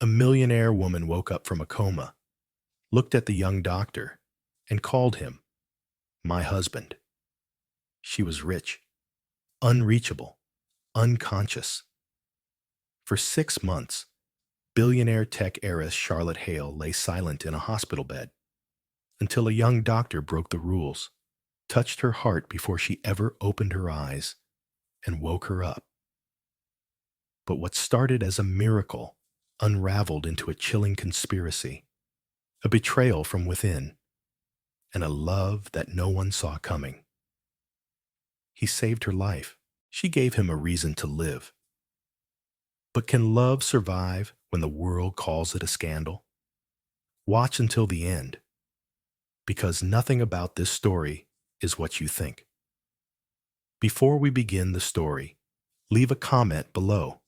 A millionaire woman woke up from a coma, looked at the young doctor, and called him my husband. She was rich, unreachable, unconscious. For 6 months, billionaire tech heiress Charlotte Hale lay silent in a hospital bed until a young doctor broke the rules, touched her heart before she ever opened her eyes, and woke her up. But what started as a miracle unraveled into a chilling conspiracy, a betrayal from within, and a love that no one saw coming. He saved her life. She gave him a reason to live. But can love survive when the world calls it a scandal? Watch until the end, because nothing about this story is what you think. Before we begin the story, leave a comment below.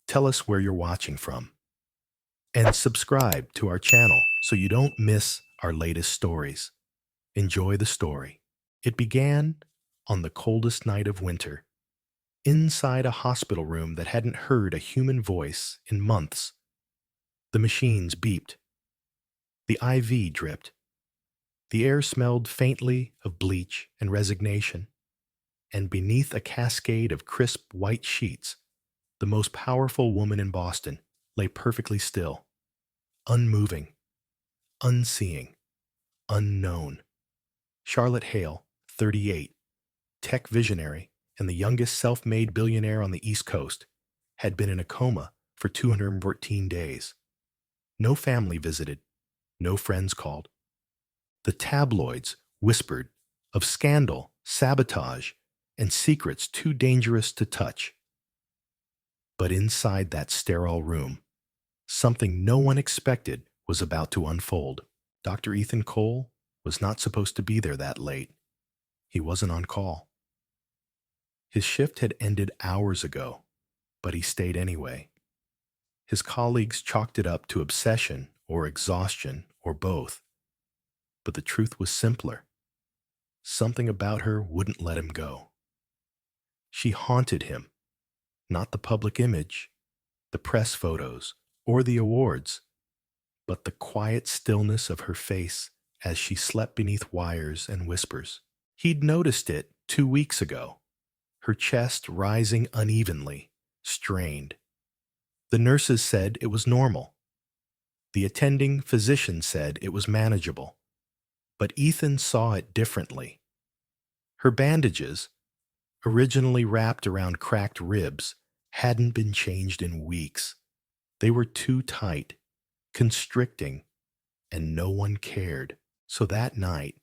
Tell us where you're watching from. And subscribe to our channel so you don't miss our latest stories. Enjoy the story. It began on the coldest night of winter, inside a hospital room that hadn't heard a human voice in months. The machines beeped. The IV dripped. The air smelled faintly of bleach and resignation. And beneath a cascade of crisp white sheets, the most powerful woman in Boston lay perfectly still, unmoving, unseeing, unknown. Charlotte Hale, 38, tech visionary and the youngest self-made billionaire on the East Coast, had been in a coma for 214 days. No family visited, no friends called. The tabloids whispered of scandal, sabotage, and secrets too dangerous to touch. But inside that sterile room, something no one expected was about to unfold. Dr. Ethan Cole was not supposed to be there that late. He wasn't on call. His shift had ended hours ago, but he stayed anyway. His colleagues chalked it up to obsession or exhaustion or both. But the truth was simpler. Something about her wouldn't let him go. She haunted him. Not the public image, the press photos, or the awards, but the quiet stillness of her face as she slept beneath wires and whispers. He'd noticed it 2 weeks ago, her chest rising unevenly, strained. The nurses said it was normal. The attending physician said it was manageable. But Ethan saw it differently. Her bandages, originally wrapped around cracked ribs, hadn't been changed in weeks. They were too tight, constricting, and no one cared. So that night,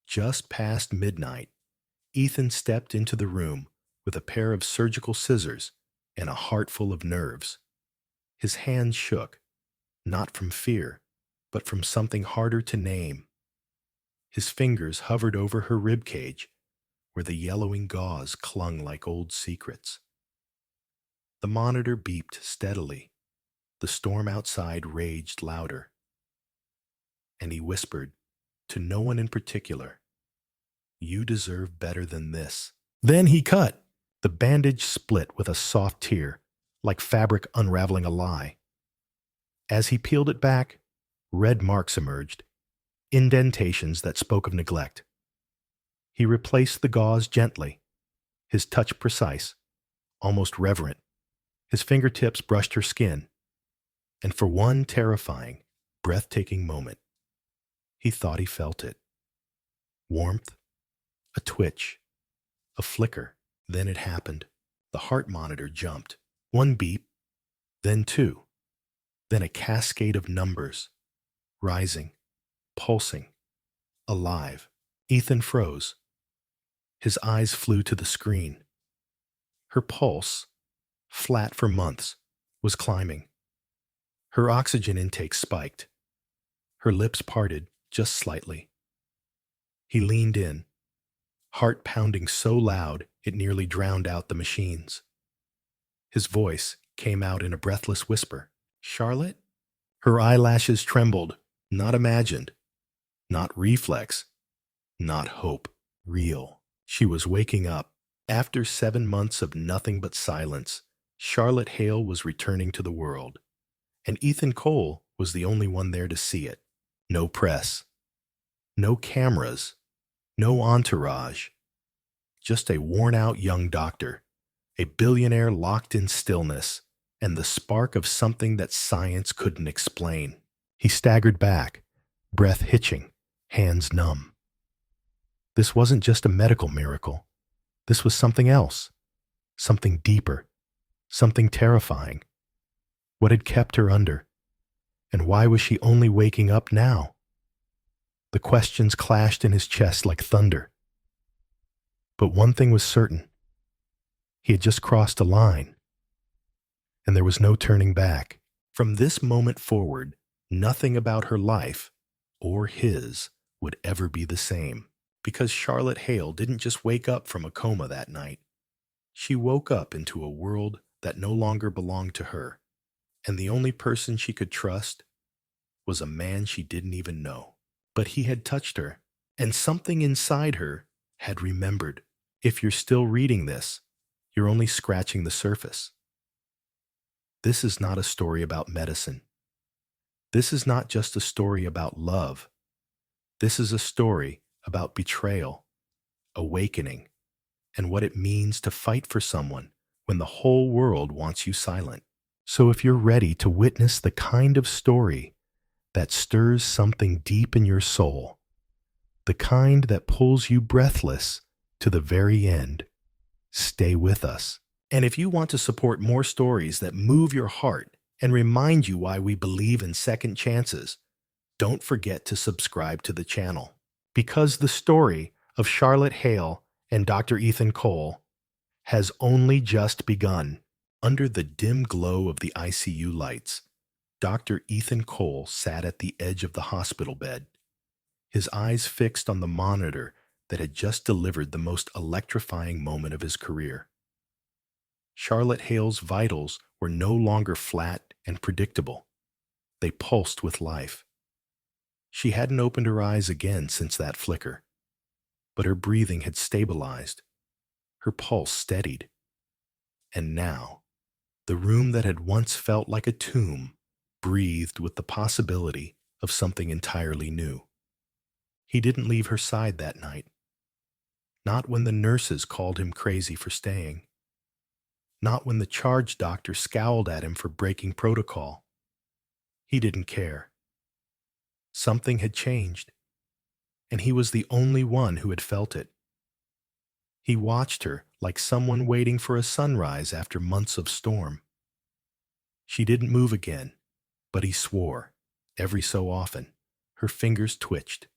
just past midnight, Ethan stepped into the room with a pair of surgical scissors and a heart full of nerves. His hands shook, not from fear, but from something harder to name. His fingers hovered over her rib cage, where the yellowing gauze clung like old secrets. The monitor beeped steadily. The storm outside raged louder. And he whispered, to no one in particular, "You deserve better than this." Then he cut. The bandage split with a soft tear, like fabric unraveling a lie. As he peeled it back, red marks emerged, indentations that spoke of neglect. He replaced the gauze gently, his touch precise, almost reverent. His fingertips brushed her skin, and for one terrifying, breathtaking moment, he thought he felt it. Warmth, a twitch, a flicker. Then it happened. The heart monitor jumped. 1 beep, then 2, then a cascade of numbers, rising, pulsing, alive. Ethan froze. His eyes flew to the screen. Her pulse, flat for months, was climbing. Her oxygen intake spiked. Her lips parted just slightly. He leaned in, heart pounding so loud it nearly drowned out the machines. His voice came out in a breathless whisper. "Charlotte?" Her eyelashes trembled. Not imagined. Not reflex. Not hope. Real. She was waking up. After 7 months of nothing but silence, Charlotte Hale was returning to the world. and Ethan Cole was the only one there to see it. No press, no cameras, no entourage, just a worn-out young doctor, a billionaire locked in stillness, and the spark of something that science couldn't explain. He staggered back, breath hitching, hands numb. This wasn't just a medical miracle. This was something else, something deeper, something terrifying. What had kept her under? And why was she only waking up now? The questions clashed in his chest like thunder. But one thing was certain. He had just crossed a line, and there was no turning back. From this moment forward, nothing about her life, or his, would ever be the same. Because Charlotte Hale didn't just wake up from a coma that night. She woke up into a world that no longer belonged to her, and the only person she could trust was a man she didn't even know. But he had touched her, and something inside her had remembered. If you're still reading this, you're only scratching the surface. This is not a story about medicine. This is not just a story about love. This is a story about betrayal, awakening, and what it means to fight for someone when the whole world wants you silent. So if you're ready to witness the kind of story that stirs something deep in your soul, the kind that pulls you breathless to the very end, stay with us. And if you want to support more stories that move your heart and remind you why we believe in second chances, don't forget to subscribe to the channel. Because the story of Charlotte Hale and Dr. Ethan Cole has only just begun. Under the dim glow of the ICU lights, Dr. Ethan Cole sat at the edge of the hospital bed, his eyes fixed on the monitor that had just delivered the most electrifying moment of his career. Charlotte Hale's vitals were no longer flat and predictable. They pulsed with life. She hadn't opened her eyes again since that flicker, but her breathing had stabilized, her pulse steadied. And now, the room that had once felt like a tomb breathed with the possibility of something entirely new. He didn't leave her side that night. Not when the nurses called him crazy for staying. Not when the charge doctor scowled at him for breaking protocol. He didn't care. Something had changed, and he was the only one who had felt it. He watched her like someone waiting for a sunrise after months of storm. She didn't move again, but he swore, every so often. Her fingers twitched.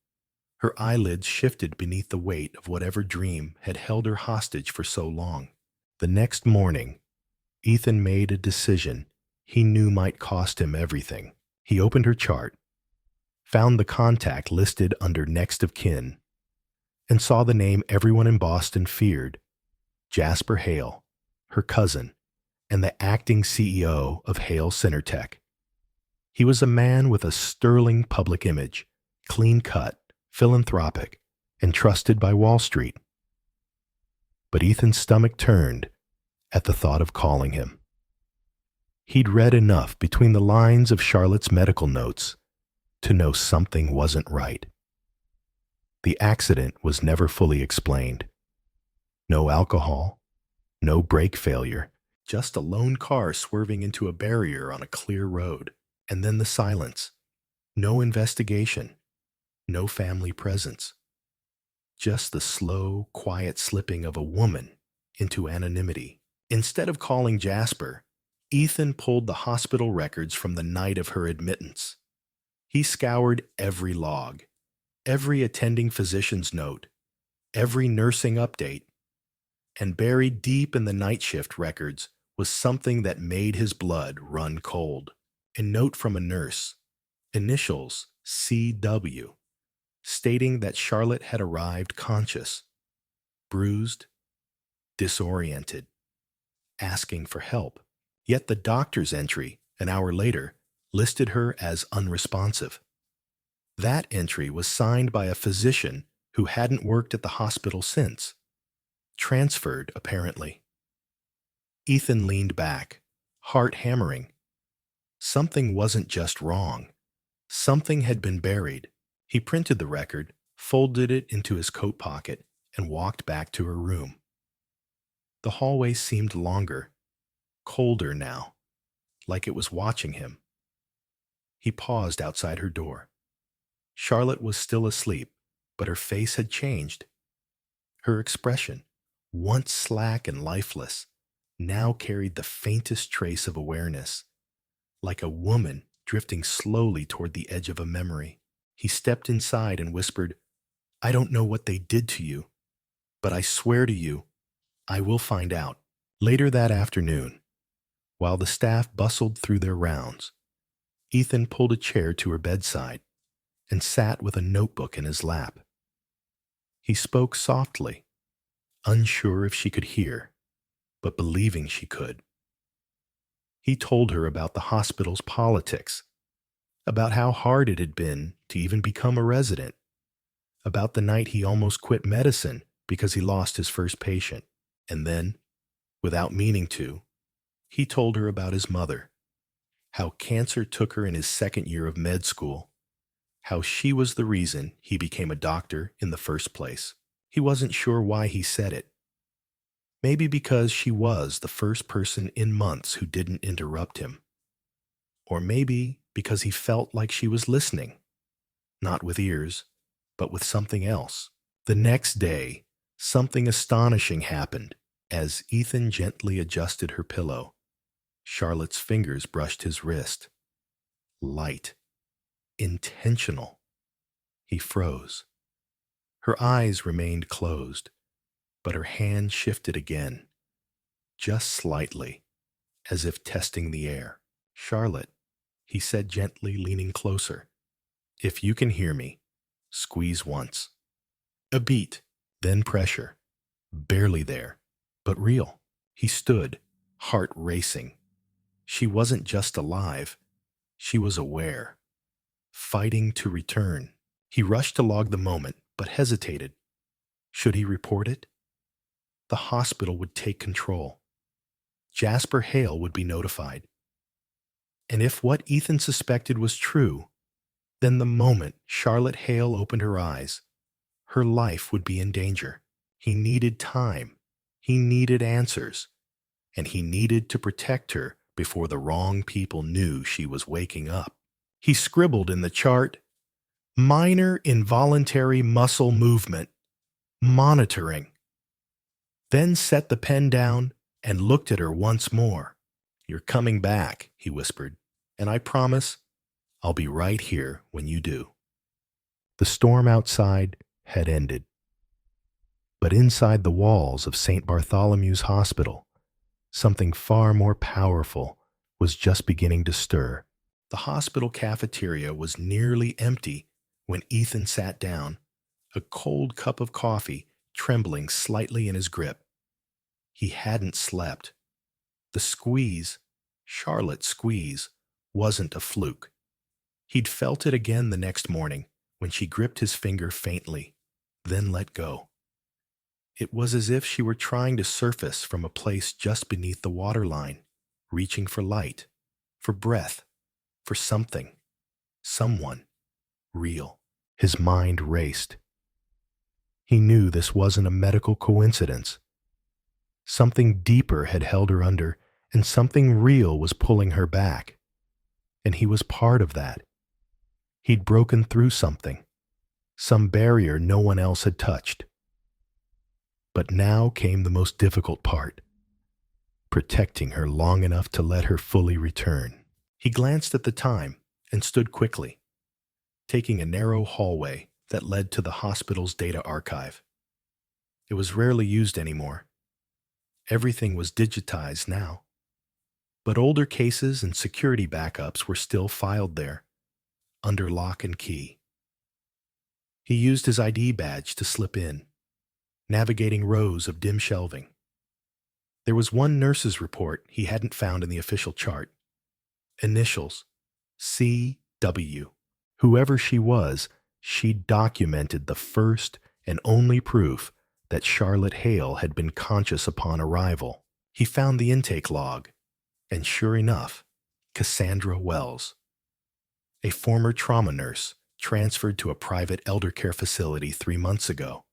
Her eyelids shifted beneath the weight of whatever dream had held her hostage for so long. The next morning, Ethan made a decision he knew might cost him everything. He opened her chart, found the contact listed under next of kin, and saw the name everyone in Boston feared, Jasper Hale, her cousin, and the acting CEO of Hale Centertech. He was a man with a sterling public image, clean-cut, philanthropic, and trusted by Wall Street. But Ethan's stomach turned at the thought of calling him. He'd read enough between the lines of Charlotte's medical notes to know something wasn't right. The accident was never fully explained. No alcohol, no brake failure, just a lone car swerving into a barrier on a clear road. And then the silence. No investigation, no family presence. Just the slow, quiet slipping of a woman into anonymity. Instead of calling Jasper, Ethan pulled the hospital records from the night of her admittance. He scoured every log, every attending physician's note, every nursing update, and buried deep in the night shift records was something that made his blood run cold. A note from a nurse, initials CW, stating that Charlotte had arrived conscious, bruised, disoriented, asking for help. Yet the doctor's entry, an hour later, listed her as unresponsive. That entry was signed by a physician who hadn't worked at the hospital since. Transferred, apparently. Ethan leaned back, heart hammering. Something wasn't just wrong. Something had been buried. He printed the record, folded it into his coat pocket, and walked back to her room. The hallway seemed longer, colder now, like it was watching him. He paused outside her door. Charlotte was still asleep, but her face had changed. Her expression, once slack and lifeless, now carried the faintest trace of awareness, like a woman drifting slowly toward the edge of a memory. He stepped inside and whispered, "I don't know what they did to you, but I swear to you, I will find out." Later that afternoon, while the staff bustled through their rounds, Ethan pulled a chair to her bedside and sat with a notebook in his lap. He spoke softly, unsure if she could hear, but believing she could. He told her about the hospital's politics, about how hard it had been to even become a resident, about the night he almost quit medicine because he lost his first patient, and then, without meaning to, he told her about his mother, how cancer took her in his second year of med school, how she was the reason he became a doctor in the first place. He wasn't sure why he said it. Maybe because she was the first person in months who didn't interrupt him. Or maybe because he felt like she was listening, not with ears, but with something else. The next day, something astonishing happened as Ethan gently adjusted her pillow. Charlotte's fingers brushed his wrist. Light. Intentional. He froze. Her eyes remained closed, but her hand shifted again, just slightly, as if testing the air. "Charlotte," he said gently, leaning closer, "if you can hear me, squeeze once." A beat, then pressure. Barely there, but real. He stood, heart racing. She wasn't just alive, she was aware, fighting to return. He rushed to log the moment, but hesitated. Should he report it? The hospital would take control. Jasper Hale would be notified. And if what Ethan suspected was true, then the moment Charlotte Hale opened her eyes, her life would be in danger. He needed time. He needed answers. And he needed to protect her before the wrong people knew she was waking up. He scribbled in the chart, "Minor involuntary muscle movement. Monitoring." Then set the pen down and looked at her once more. "You're coming back," he whispered, "and I promise I'll be right here when you do." The storm outside had ended. But inside the walls of St. Bartholomew's Hospital, something far more powerful was just beginning to stir. The hospital cafeteria was nearly empty when Ethan sat down, a cold cup of coffee trembling slightly in his grip. He hadn't slept. The squeeze, Charlotte's squeeze, wasn't a fluke. He'd felt it again the next morning when she gripped his finger faintly, then let go. It was as if she were trying to surface from a place just beneath the waterline, reaching for light, for breath, for something, someone, real. His mind raced. He knew this wasn't a medical coincidence. Something deeper had held her under, and something real was pulling her back. And he was part of that. He'd broken through something, some barrier no one else had touched. But now came the most difficult part, protecting her long enough to let her fully return. He glanced at the time and stood quickly, taking a narrow hallway that led to the hospital's data archive. It was rarely used anymore. Everything was digitized now. But older cases and security backups were still filed there, under lock and key. He used his ID badge to slip in, navigating rows of dim shelving. There was one nurse's report he hadn't found in the official chart. Initials, CW. Whoever she was, she documented the first and only proof that Charlotte Hale had been conscious upon arrival. He found the intake log, and sure enough, Cassandra Wells, a former trauma nurse transferred to a private elder care facility 3 months ago.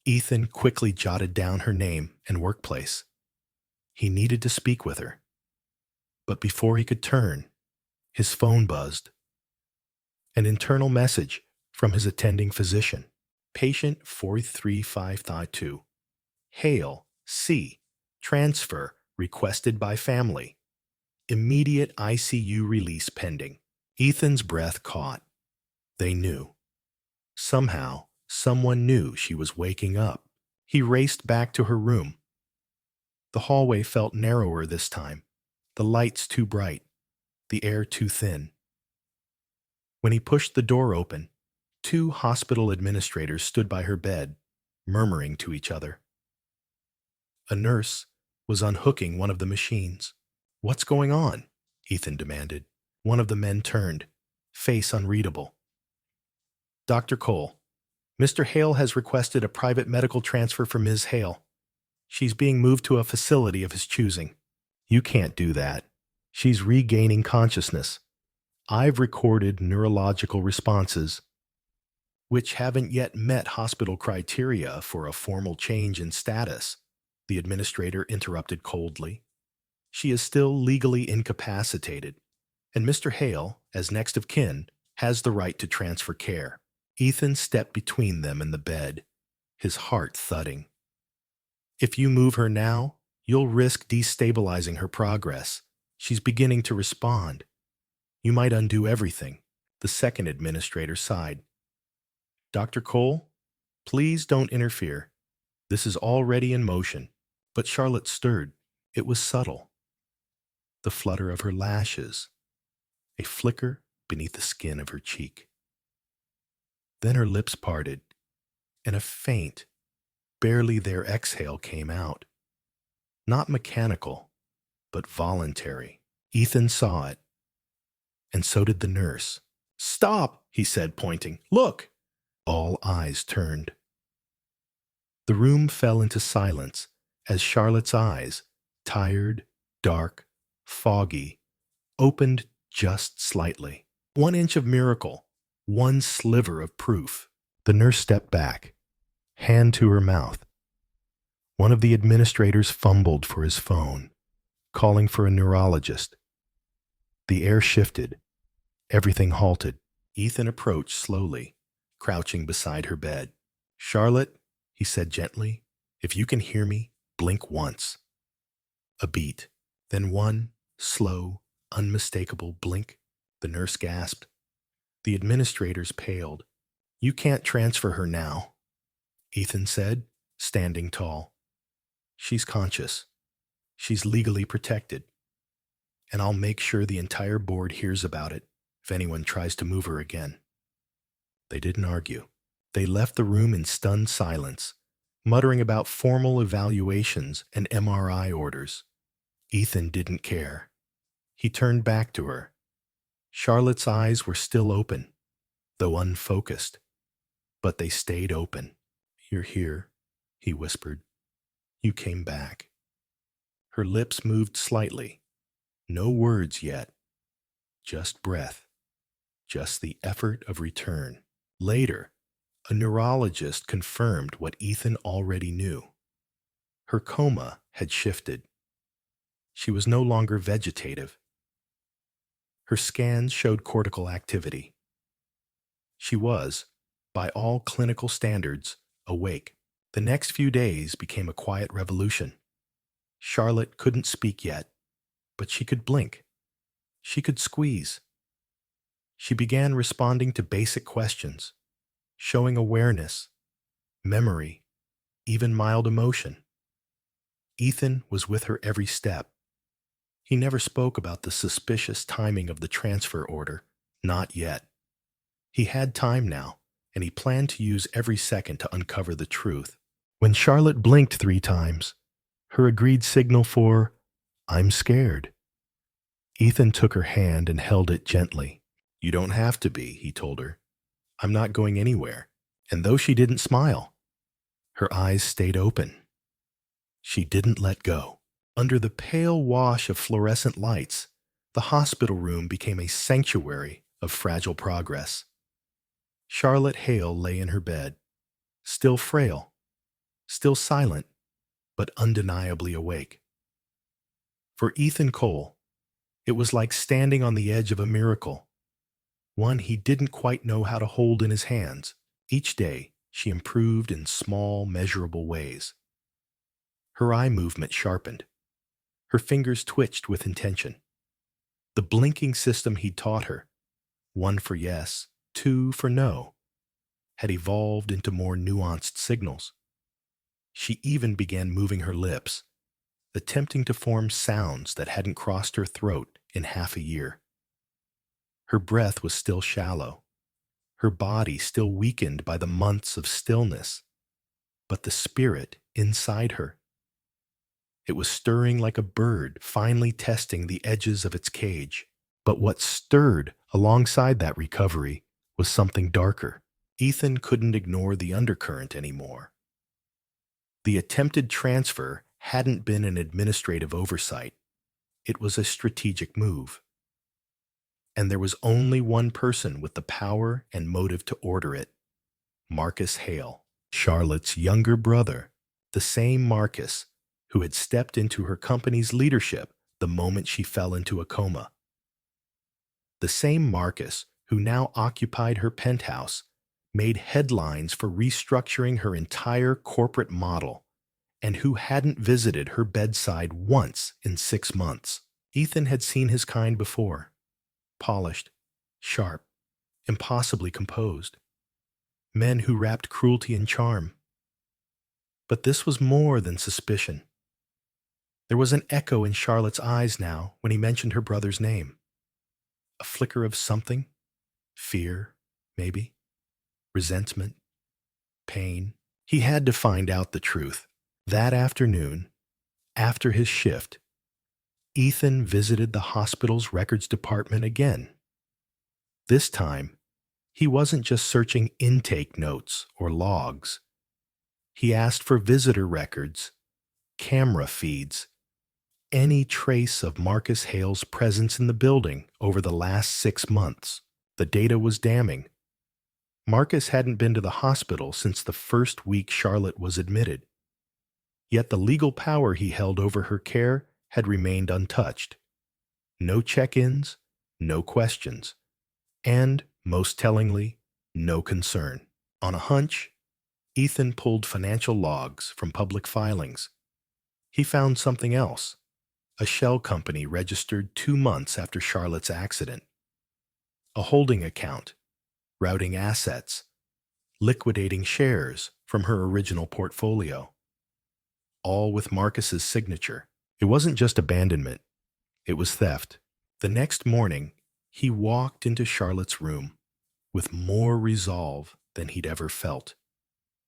Ethan quickly jotted down her name and workplace. He needed to speak with her. But before he could turn, his phone buzzed. An internal message from his attending physician. Patient 43552. Hale, C. Transfer requested by family. Immediate ICU release pending. Ethan's breath caught. They knew. Somehow, someone knew she was waking up. He raced back to her room. The hallway felt narrower this time, the lights too bright, the air too thin. When he pushed the door open, 2 hospital administrators stood by her bed, murmuring to each other. A nurse was unhooking one of the machines. "What's going on?" Ethan demanded. One of the men turned, face unreadable. "Dr. Cole, Mr. Hale has requested a private medical transfer for Ms. Hale. She's being moved to a facility of his choosing." "You can't do that. She's regaining consciousness. I've recorded neurological responses, which haven't yet met hospital criteria for a formal change in status," the administrator interrupted coldly. "She is still legally incapacitated, and Mr. Hale, as next of kin, has the right to transfer care." Ethan stepped between them and the bed, his heart thudding. "If you move her now, you'll risk destabilizing her progress. She's beginning to respond. You might undo everything." The second administrator sighed. "Dr. Cole, please don't interfere. This is already in motion." But Charlotte stirred. It was subtle. The flutter of her lashes, a flicker beneath the skin of her cheek. Then her lips parted, and a faint, barely there exhale came out. Not mechanical, but voluntary. Ethan saw it, and so did the nurse. "Stop," he said, pointing. "Look." All eyes turned. The room fell into silence as Charlotte's eyes, tired, dark, foggy, opened just slightly. 1 inch of miracle, 1 sliver of proof. The nurse stepped back, hand to her mouth. One of the administrators fumbled for his phone, calling for a neurologist. The air shifted. Everything halted. Ethan approached slowly, crouching beside her bed. "Charlotte," he said gently, "if you can hear me, blink once." A beat, then 1 slow, unmistakable blink. The nurse gasped. The administrators paled. "You can't transfer her now," Ethan said, standing tall. "She's conscious. She's legally protected. And I'll make sure the entire board hears about it if anyone tries to move her again." They didn't argue. They left the room in stunned silence, muttering about formal evaluations and MRI orders. Ethan didn't care. He turned back to her. Charlotte's eyes were still open, though unfocused, but they stayed open. "You're here," he whispered. "You came back." Her lips moved slightly. No words yet. Just breath. Just the effort of return. Later, a neurologist confirmed what Ethan already knew. Her coma had shifted. She was no longer vegetative. Her scans showed cortical activity. She was, by all clinical standards, awake. The next few days became a quiet revolution. Charlotte couldn't speak yet, but she could blink. She could squeeze. She began responding to basic questions, showing awareness, memory, even mild emotion. Ethan was with her every step. He never spoke about the suspicious timing of the transfer order. Not yet. He had time now, and he planned to use every second to uncover the truth. When Charlotte blinked 3 times, her agreed signal for, "I'm scared," Ethan took her hand and held it gently. "You don't have to be," he told her. "I'm not going anywhere." And though she didn't smile, her eyes stayed open. She didn't let go. Under the pale wash of fluorescent lights, The hospital room became a sanctuary of fragile progress. Charlotte Hale lay in her bed, still frail, still silent, but undeniably awake. For Ethan Cole, it was like standing on the edge of a miracle, one he didn't quite know how to hold in his hands. Each day, she improved in small, measurable ways. Her eye movement sharpened. Her fingers twitched with intention. The blinking system he'd taught her, one for yes, two for no, had evolved into more nuanced signals. She even began moving her lips, attempting to form sounds that hadn't crossed her throat in half a year. Her breath was still shallow, her body still weakened by the months of stillness, but the spirit inside her, it was stirring like a bird finally testing the edges of its cage. But what stirred alongside that recovery was something darker. Ethan couldn't ignore the undercurrent anymore. The attempted transfer hadn't been an administrative oversight. It was a strategic move. And there was only one person with the power and motive to order it: Marcus Hale, Charlotte's younger brother, the same Marcus who had stepped into her company's leadership the moment she fell into a coma. The same Marcus who now occupied her penthouse, made headlines for restructuring her entire corporate model, and who hadn't visited her bedside once in 6 months. Ethan had seen his kind before: polished, sharp, impossibly composed. Men who wrapped cruelty in charm. But this was more than suspicion. There was an echo in Charlotte's eyes now when he mentioned her brother's name. A flicker of something, fear, maybe, resentment, pain. He had to find out the truth. That afternoon, after his shift, Ethan visited the hospital's records department again. This time, he wasn't just searching intake notes or logs. He asked for visitor records, camera feeds, any trace of Marcus Hale's presence in the building over the last 6 months. The data was damning. Marcus hadn't been to the hospital since the first week Charlotte was admitted. Yet the legal power he held over her care had remained untouched. No check-ins, no questions, and, most tellingly, no concern. On a hunch, Ethan pulled financial logs from public filings. He found something else: a shell company registered 2 months after Charlotte's accident. A holding account, routing assets, liquidating shares from her original portfolio. All with Marcus's signature. It wasn't just abandonment, it was theft. The next morning, he walked into Charlotte's room with more resolve than he'd ever felt.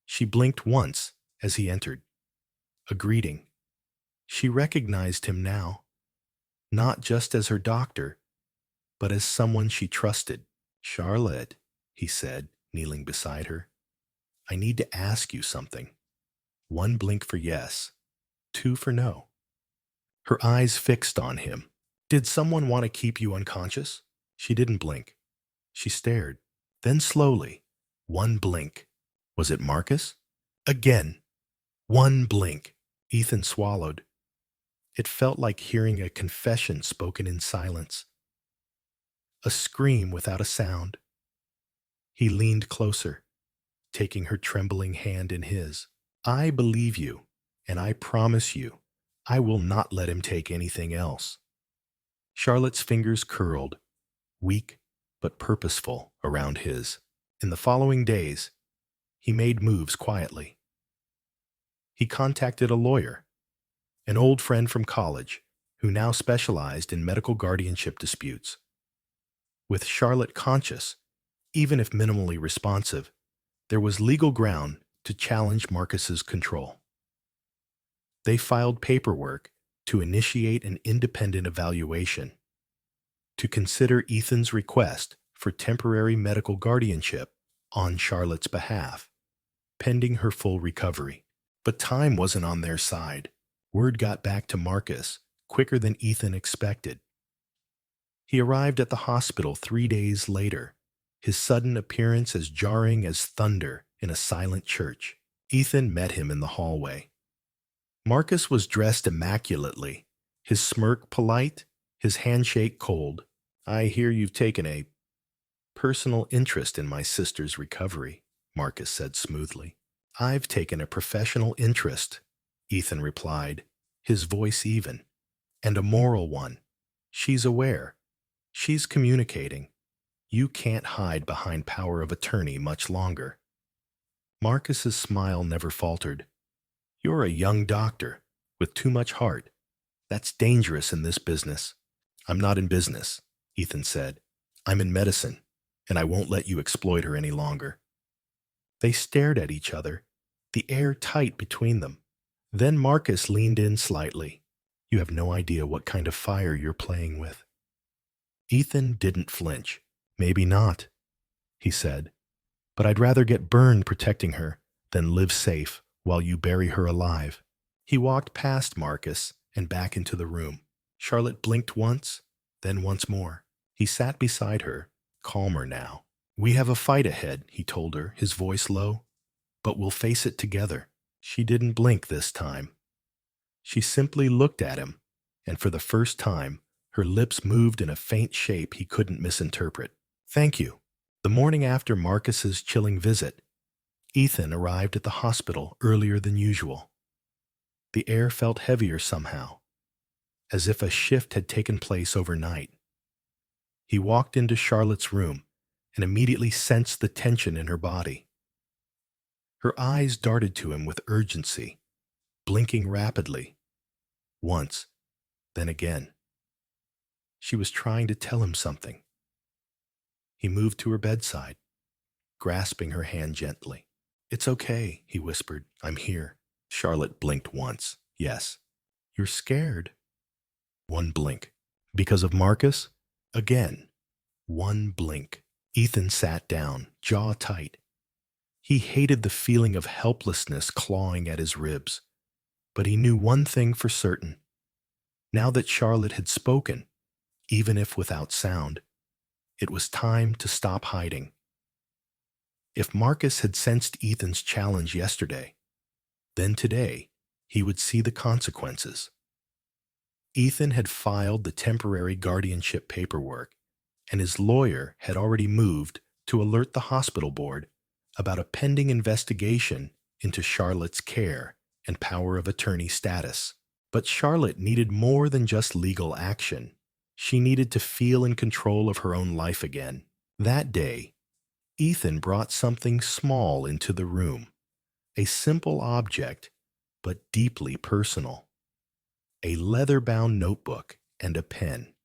She blinked once as he entered, a greeting. She recognized him now, not just as her doctor, but as someone she trusted. "Charlotte," he said, kneeling beside her, "I need to ask you something." 1 blink for yes, 2 for no. Her eyes fixed on him. "Did someone want to keep you unconscious?" She didn't blink. She stared. Then slowly, 1 blink. "Was it Marcus?" Again, 1 blink. Ethan swallowed. It felt like hearing a confession spoken in silence. A scream without a sound. He leaned closer, taking her trembling hand in his. "I believe you, and I promise you, I will not let him take anything else." Charlotte's fingers curled, weak but purposeful, around his. In the following days, he made moves quietly. He contacted a lawyer, an old friend from college, who now specialized in medical guardianship disputes. With Charlotte conscious, even if minimally responsive, there was legal ground to challenge Marcus's control. They filed paperwork to initiate an independent evaluation, to consider Ethan's request for temporary medical guardianship on Charlotte's behalf, pending her full recovery. But time wasn't on their side. Word got back to Marcus quicker than Ethan expected. He arrived at the hospital 3 days later, his sudden appearance as jarring as thunder in a silent church. Ethan met him in the hallway. Marcus was dressed immaculately, his smirk polite, his handshake cold. "I hear you've taken a personal interest in my sister's recovery," Marcus said smoothly. "I've taken a professional interest," Ethan replied, his voice even, "and a moral one. She's aware. She's communicating. You can't hide behind power of attorney much longer." Marcus's smile never faltered. "You're a young doctor with too much heart. That's dangerous in this business." "I'm not in business," Ethan said. "I'm in medicine, and I won't let you exploit her any longer." They stared at each other, the air tight between them. Then Marcus leaned in slightly. "You have no idea what kind of fire you're playing with." Ethan didn't flinch. "Maybe not," he said, "but I'd rather get burned protecting her than live safe while you bury her alive." He walked past Marcus and back into the room. Charlotte blinked once, then once more. He sat beside her, calmer now. "We have a fight ahead," he told her, his voice low, "but we'll face it together." She didn't blink this time. She simply looked at him, and for the first time, her lips moved in a faint shape he couldn't misinterpret. "Thank you." The morning after Marcus's chilling visit, Ethan arrived at the hospital earlier than usual. The air felt heavier somehow, as if a shift had taken place overnight. He walked into Charlotte's room and immediately sensed the tension in her body. Her eyes darted to him with urgency, blinking rapidly. Once, then again. She was trying to tell him something. He moved to her bedside, grasping her hand gently. "It's okay," he whispered. "I'm here." Charlotte blinked once. "Yes." "You're scared." One blink. "Because of Marcus?" Again. One blink. Ethan sat down, jaw tight. He hated the feeling of helplessness clawing at his ribs. But he knew one thing for certain. Now that Charlotte had spoken, even if without sound, it was time to stop hiding. If Marcus had sensed Ethan's challenge yesterday, then today he would see the consequences. Ethan had filed the temporary guardianship paperwork, and his lawyer had already moved to alert the hospital board about a pending investigation into Charlotte's care and power of attorney status. But Charlotte needed more than just legal action. She needed to feel in control of her own life again. That day, Ethan brought something small into the room, a simple object, but deeply personal. A leather-bound notebook and a pen.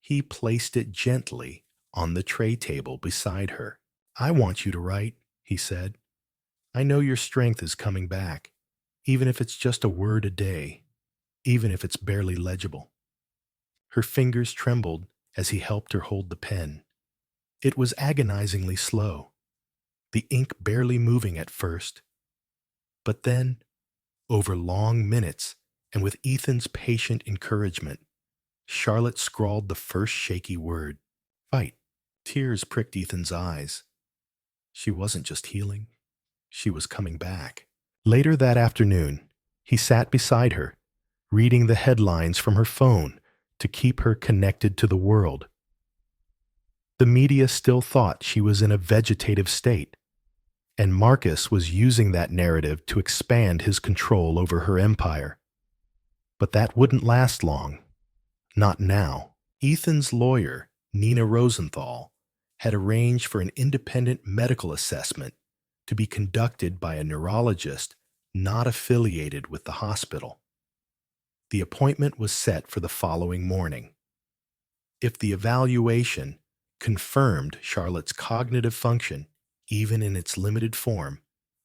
He placed it gently on the tray table beside her. "I want you to write," he said. "I know your strength is coming back, even if it's just a word a day, even if it's barely legible." Her fingers trembled as he helped her hold the pen. It was agonizingly slow, the ink barely moving at first. But then, over long minutes, and with Ethan's patient encouragement, Charlotte scrawled the first shaky word, "Fight." Tears pricked Ethan's eyes. She wasn't just healing, she was coming back. Later that afternoon, he sat beside her, reading the headlines from her phone to keep her connected to the world. The media still thought she was in a vegetative state, and Marcus was using that narrative to expand his control over her empire. But that wouldn't last long. Not now. Ethan's lawyer, Nina Rosenthal, had arranged for an independent medical assessment to be conducted by a neurologist not affiliated with the hospital. The appointment was set for the following morning. If the evaluation confirmed Charlotte's cognitive function, even in its limited form,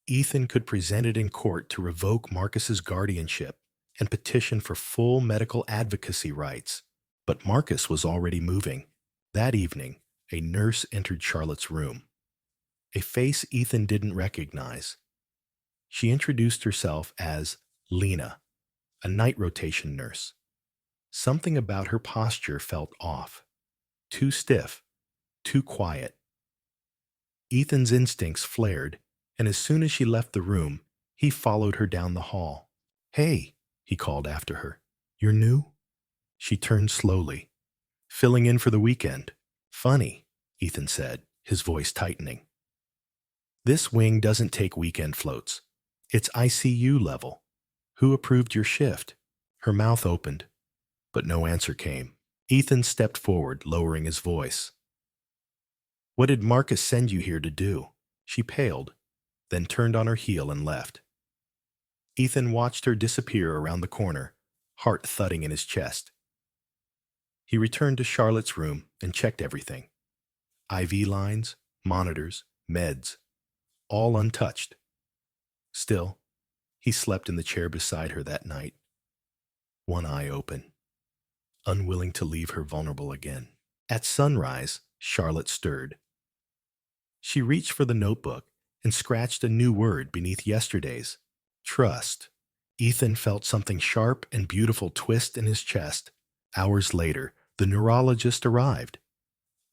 Ethan could present it in court to revoke Marcus's guardianship and petition for full medical advocacy rights. But Marcus was already moving. That evening, a nurse entered Charlotte's room. A face Ethan didn't recognize. She introduced herself as Lena, a night rotation nurse. Something about her posture felt off. too stiff, too quiet. Ethan's instincts flared, and as soon as she left the room, he followed her down the hall. "Hey," he called after her. "You're new?" She turned slowly. "Filling in for the weekend." "Funny," Ethan said, his voice tightening. "This wing doesn't take weekend floats. It's ICU level. Who approved your shift?" Her mouth opened, but no answer came. Ethan stepped forward, lowering his voice. "What did Marcus send you here to do?" She paled, then turned on her heel and left. Ethan watched her disappear around the corner, heart thudding in his chest. He returned to Charlotte's room and checked everything. IV lines, monitors, meds, all untouched. Still, he slept in the chair beside her that night, one eye open, unwilling to leave her vulnerable again. At sunrise, Charlotte stirred. She reached for the notebook and scratched a new word beneath yesterday's. Trust. Ethan felt something sharp and beautiful twist in his chest. Hours later, the neurologist arrived.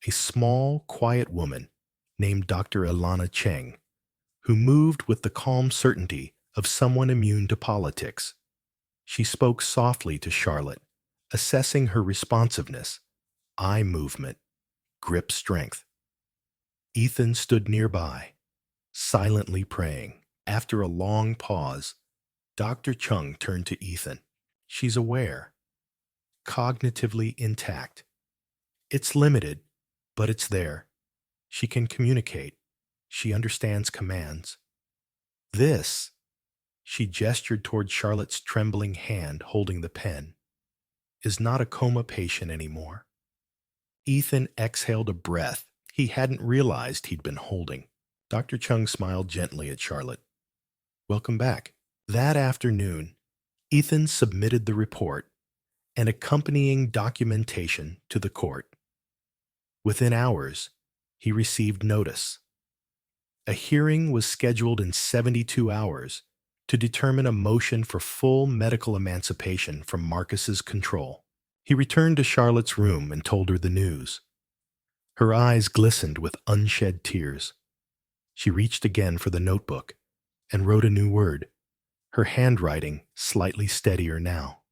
A small, quiet woman named Dr. Ilana Cheng, who moved with the calm certainty of someone immune to politics. She spoke softly to Charlotte, assessing her responsiveness, eye movement, grip strength. Ethan stood nearby, silently praying. After a long pause, Dr. Chung turned to Ethan. "She's aware, cognitively intact. It's limited, but it's there. She can communicate. She understands commands. This," she gestured toward Charlotte's trembling hand holding the pen, "is not a coma patient anymore." Ethan exhaled a breath he hadn't realized he'd been holding. Dr. Chung smiled gently at Charlotte. "Welcome back." That afternoon, Ethan submitted the report and accompanying documentation to the court. Within hours, he received notice. A hearing was scheduled in 72 hours to determine a motion for full medical emancipation from Marcus's control. He returned to Charlotte's room and told her the news. Her eyes glistened with unshed tears. She reached again for the notebook and wrote a new word, her handwriting slightly steadier now.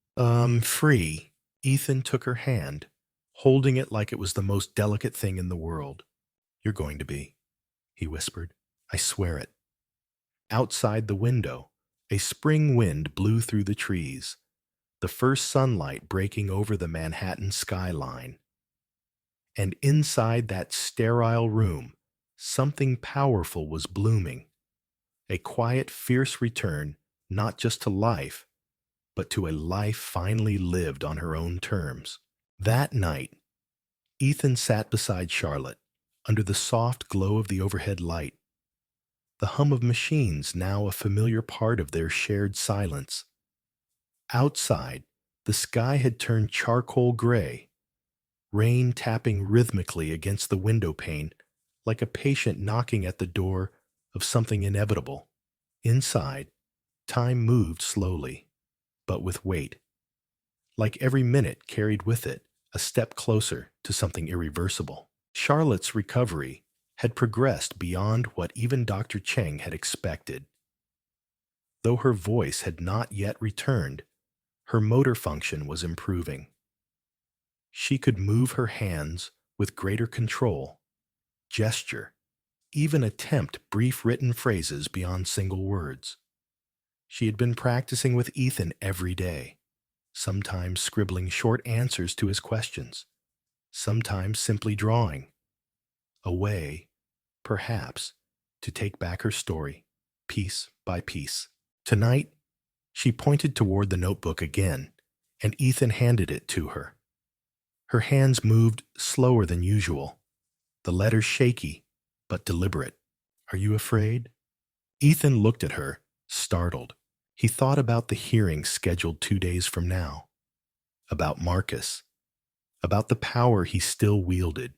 Free." Ethan took her hand, holding it like it was the most delicate thing in the world. "You're going to be," he whispered. "I swear it." Outside the window, a spring wind blew through the trees, the first sunlight breaking over the Manhattan skyline. And inside that sterile room, something powerful was blooming. A quiet, fierce return, not just to life, but to a life finally lived on her own terms. That night, Ethan sat beside Charlotte, under the soft glow of the overhead light, the hum of machines now a familiar part of their shared silence. Outside, the sky had turned charcoal gray, rain tapping rhythmically against the window pane like a patient knocking at the door of something inevitable. Inside, time moved slowly, but with weight. Like every minute carried with it a step closer to something irreversible. Charlotte's recovery had progressed beyond what even Dr. Cheng had expected. Though her voice had not yet returned, her motor function was improving. She could move her hands with greater control, gesture, even attempt brief written phrases beyond single words. She had been practicing with Ethan every day, sometimes scribbling short answers to his questions, sometimes simply drawing. A way, perhaps, to take back her story, piece by piece. Tonight, she pointed toward the notebook again, and Ethan handed it to her. Her hands moved slower than usual, the letters shaky but deliberate. "Are you afraid?" Ethan looked at her, startled. He thought about the hearing scheduled 2 days from now, about Marcus, about the power he still wielded,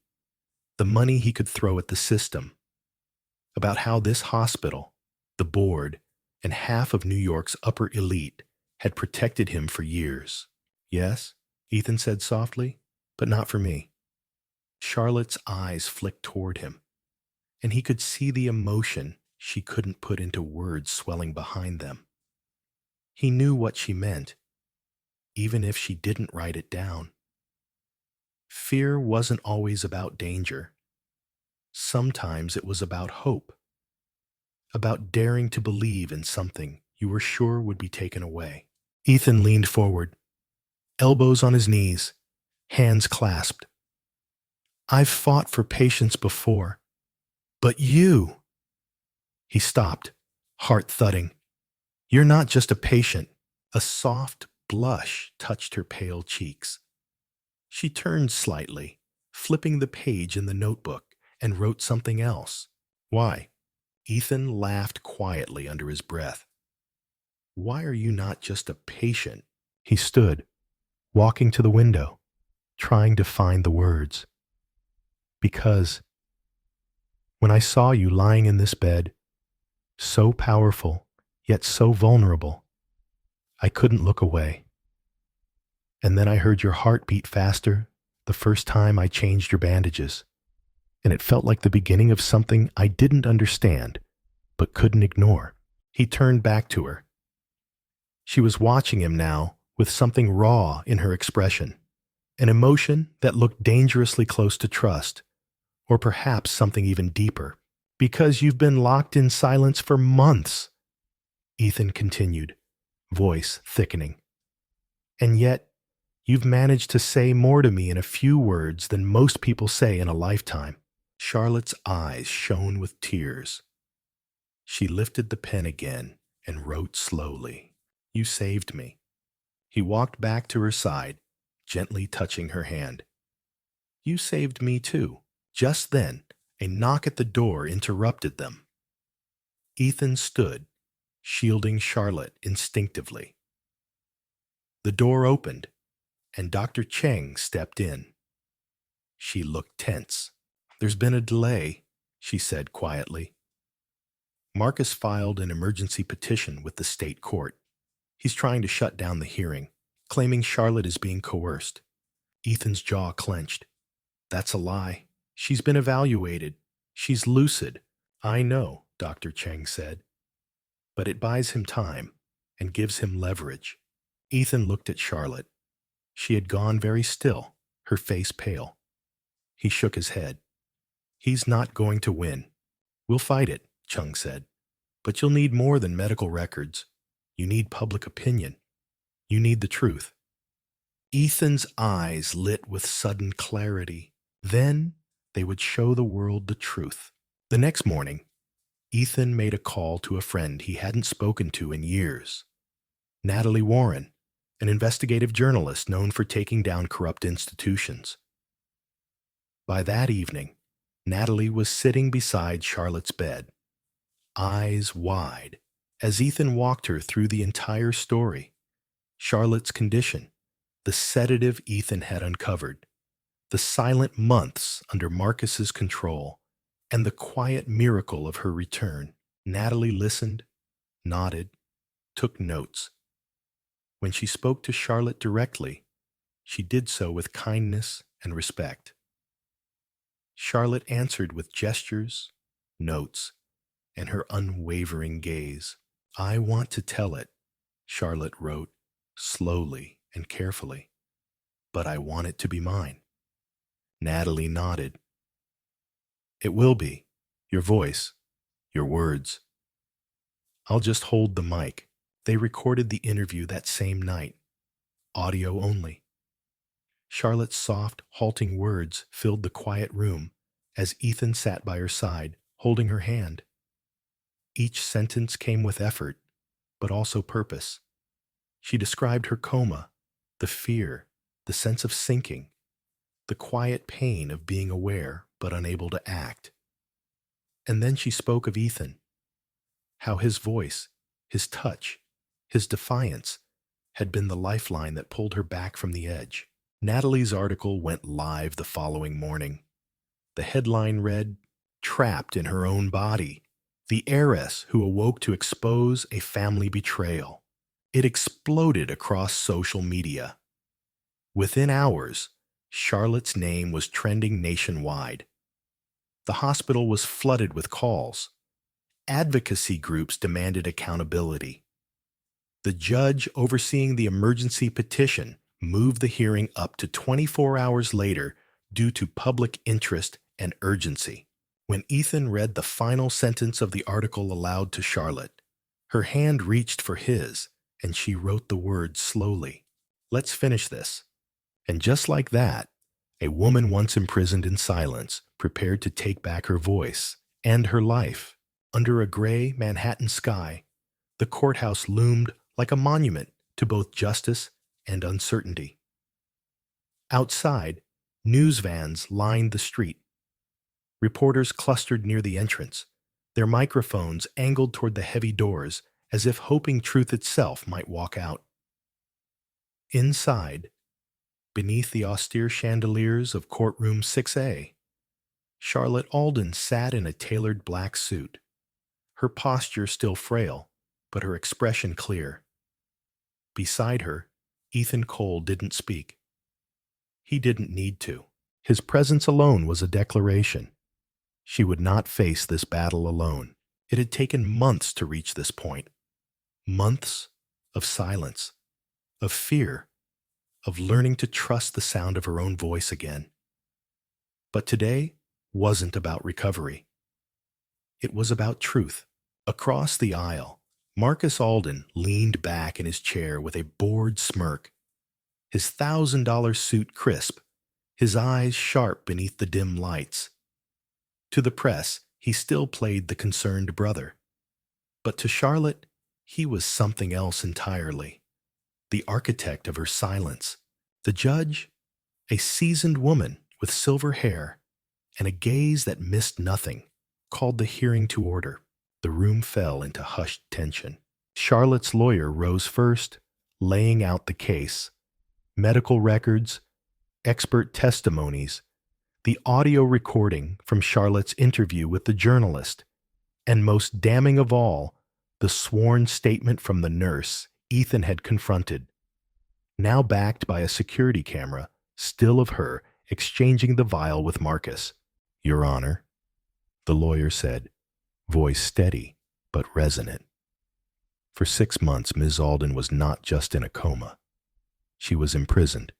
the money he could throw at the system, about how this hospital, the board, and half of New York's upper elite had protected him for years. "Yes," Ethan said softly, "but not for me." Charlotte's eyes flicked toward him, and he could see the emotion she couldn't put into words swelling behind them. He knew what she meant, even if she didn't write it down. Fear wasn't always about danger. Sometimes it was about hope, about daring to believe in something you were sure would be taken away. Ethan leaned forward, elbows on his knees, hands clasped. I've fought for patience before, but you... He stopped, heart thudding. You're not just a patient. A soft blush touched her pale cheeks. She turned slightly, flipping the page in the notebook, and wrote something else. Why? Ethan laughed quietly under his breath. Why are you not just a patient? He stood, walking to the window, trying to find the words. Because when I saw you lying in this bed, so powerful, yet so vulnerable, I couldn't look away. And then I heard your heart beat faster the first time I changed your bandages, and it felt like the beginning of something I didn't understand, but couldn't ignore. He turned back to her. She was watching him now with something raw in her expression, an emotion that looked dangerously close to trust, or perhaps something even deeper. Because you've been locked in silence for months, Ethan continued, voice thickening. And yet, you've managed to say more to me in a few words than most people say in a lifetime. Charlotte's eyes shone with tears. She lifted the pen again and wrote slowly. You saved me. He walked back to her side, gently touching her hand. You saved me too. Just then, a knock at the door interrupted them. Ethan stood, shielding Charlotte instinctively. The door opened, and Dr. Chang stepped in. She looked tense. There's been a delay, she said quietly. Marcus filed an emergency petition with the state court. He's trying to shut down the hearing, claiming Charlotte is being coerced. Ethan's jaw clenched. That's a lie. She's been evaluated. She's lucid. I know, Dr. Chang said. But it buys him time and gives him leverage. Ethan looked at Charlotte. She had gone very still, her face pale. He shook his head. He's not going to win. We'll fight it, Chung said. But you'll need more than medical records. You need public opinion. You need the truth. Ethan's eyes lit with sudden clarity. Then they would show the world the truth. The next morning, Ethan made a call to a friend he hadn't spoken to in years. Natalie Warren, an investigative journalist known for taking down corrupt institutions. By that evening, Natalie was sitting beside Charlotte's bed, eyes wide, as Ethan walked her through the entire story. Charlotte's condition, the sedative Ethan had uncovered, the silent months under Marcus's control, and the quiet miracle of her return. Natalie listened, nodded, took notes. When she spoke to Charlotte directly, she did so with kindness and respect. Charlotte answered with gestures, notes, and her unwavering gaze. I want to tell it, Charlotte wrote, slowly and carefully, but I want it to be mine. Natalie nodded. It will be. Your voice. Your words. I'll just hold the mic. They recorded the interview that same night. Audio only. Charlotte's soft, halting words filled the quiet room as Ethan sat by her side, holding her hand. Each sentence came with effort, but also purpose. She described her coma, the fear, the sense of sinking, the quiet pain of being aware but unable to act. And then she spoke of Ethan, how his voice, his touch, his defiance had been the lifeline that pulled her back from the edge. Natalie's article went live the following morning. The headline read, Trapped in Her Own Body, the heiress who awoke to expose a family betrayal. It exploded across social media. Within hours, Charlotte's name was trending nationwide. The hospital was flooded with calls. Advocacy groups demanded accountability. The judge overseeing the emergency petition moved the hearing up to 24 hours later due to public interest and urgency. When Ethan read the final sentence of the article aloud to Charlotte, her hand reached for his, and she wrote the words slowly. "Let's finish this." And just like that, a woman once imprisoned in silence prepared to take back her voice and her life. Under a gray Manhattan sky, the courthouse loomed like a monument to both justice and uncertainty. Outside, news vans lined the street. Reporters clustered near the entrance, their microphones angled toward the heavy doors as if hoping truth itself might walk out. Inside, beneath the austere chandeliers of courtroom 6A, Charlotte Alden sat in a tailored black suit, her posture still frail, but her expression clear. Beside her, Ethan Cole didn't speak. He didn't need to. His presence alone was a declaration. She would not face this battle alone. It had taken months to reach this point. Months of silence, of fear, of learning to trust the sound of her own voice again. But today wasn't about recovery. It was about truth. Across the aisle, Marcus Alden leaned back in his chair with a bored smirk, his $1,000 suit crisp, his eyes sharp beneath the dim lights. To the press, he still played the concerned brother. But to Charlotte, he was something else entirely. The architect of her silence. The judge, a seasoned woman with silver hair and a gaze that missed nothing, called the hearing to order. The room fell into hushed tension. Charlotte's lawyer rose first, laying out the case. Medical records, expert testimonies, the audio recording from Charlotte's interview with the journalist, and most damning of all, the sworn statement from the nurse Ethan had confronted, now backed by a security camera, still of her exchanging the vial with Marcus. "Your Honor," the lawyer said, voice steady but resonant. For 6 months, Ms. Alden was not just in a coma. She was imprisoned,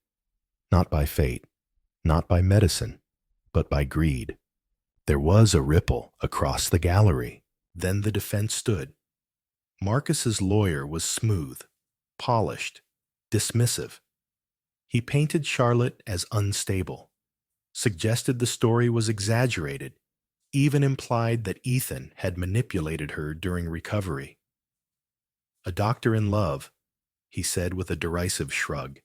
not by fate, not by medicine, but by greed. There was a ripple across the gallery. Then the defense stood. Marcus's lawyer was smooth, polished, dismissive. He painted Charlotte as unstable, suggested the story was exaggerated, even implied that Ethan had manipulated her during recovery. "A doctor in love," he said with a derisive shrug,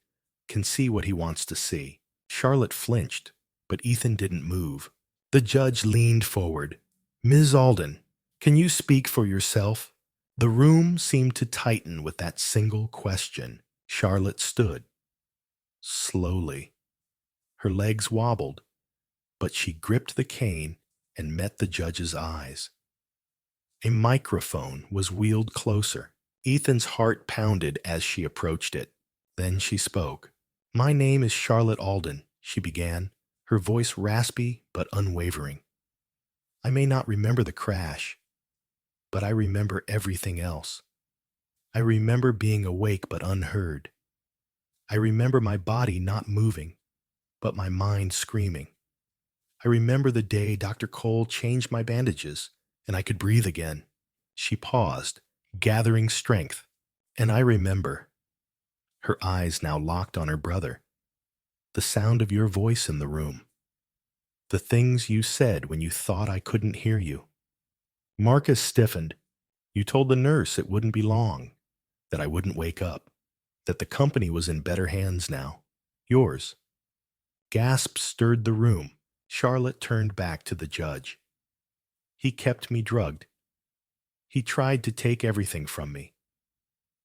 "can see what he wants to see." Charlotte flinched, but Ethan didn't move. The judge leaned forward. "Ms. Alden, can you speak for yourself?" The room seemed to tighten with that single question. Charlotte stood. Slowly. Her legs wobbled, but she gripped the cane and met the judge's eyes. A microphone was wheeled closer. Ethan's heart pounded as she approached it. Then she spoke. "My name is Charlotte Alden," she began, her voice raspy but unwavering. "I may not remember the crash, but I remember everything else. I remember being awake but unheard. I remember my body not moving, but my mind screaming. I remember the day Dr. Cole changed my bandages and I could breathe again." She paused, gathering strength. "And I remember," her eyes now locked on her brother, "the sound of your voice in the room. The things you said when you thought I couldn't hear you." Marcus stiffened. "You told the nurse it wouldn't be long, that I wouldn't wake up, that the company was in better hands now. Yours." Gasps stirred the room. Charlotte turned back to the judge. "He kept me drugged. He tried to take everything from me.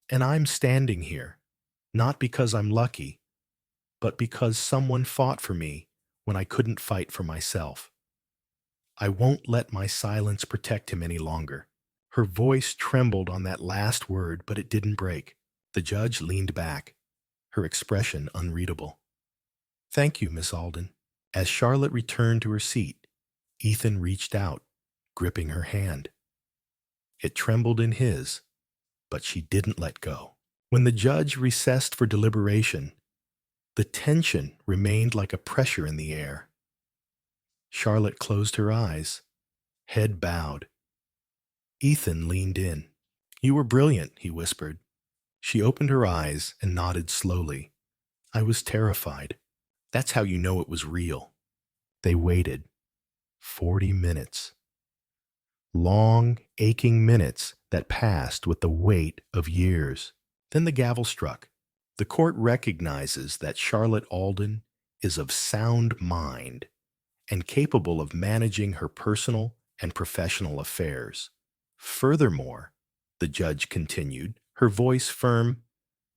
And I'm standing here, not because I'm lucky, but because someone fought for me when I couldn't fight for myself. I won't let my silence protect him any longer." Her voice trembled on that last word, but it didn't break. The judge leaned back, her expression unreadable. Thank you, Miss Alden. As Charlotte returned to her seat, Ethan reached out, gripping her hand. It trembled in his, but she didn't let go. When the judge recessed for deliberation, the tension remained like a pressure in the air. Charlotte closed her eyes, head bowed. Ethan leaned in. You were brilliant, he whispered. She opened her eyes and nodded slowly. I was terrified. That's how you know it was real. They waited. 40 minutes. Long, aching minutes that passed with the weight of years. Then the gavel struck. The court recognizes that Charlotte Alden is of sound mind and capable of managing her personal and professional affairs. Furthermore, the judge continued, her voice firm,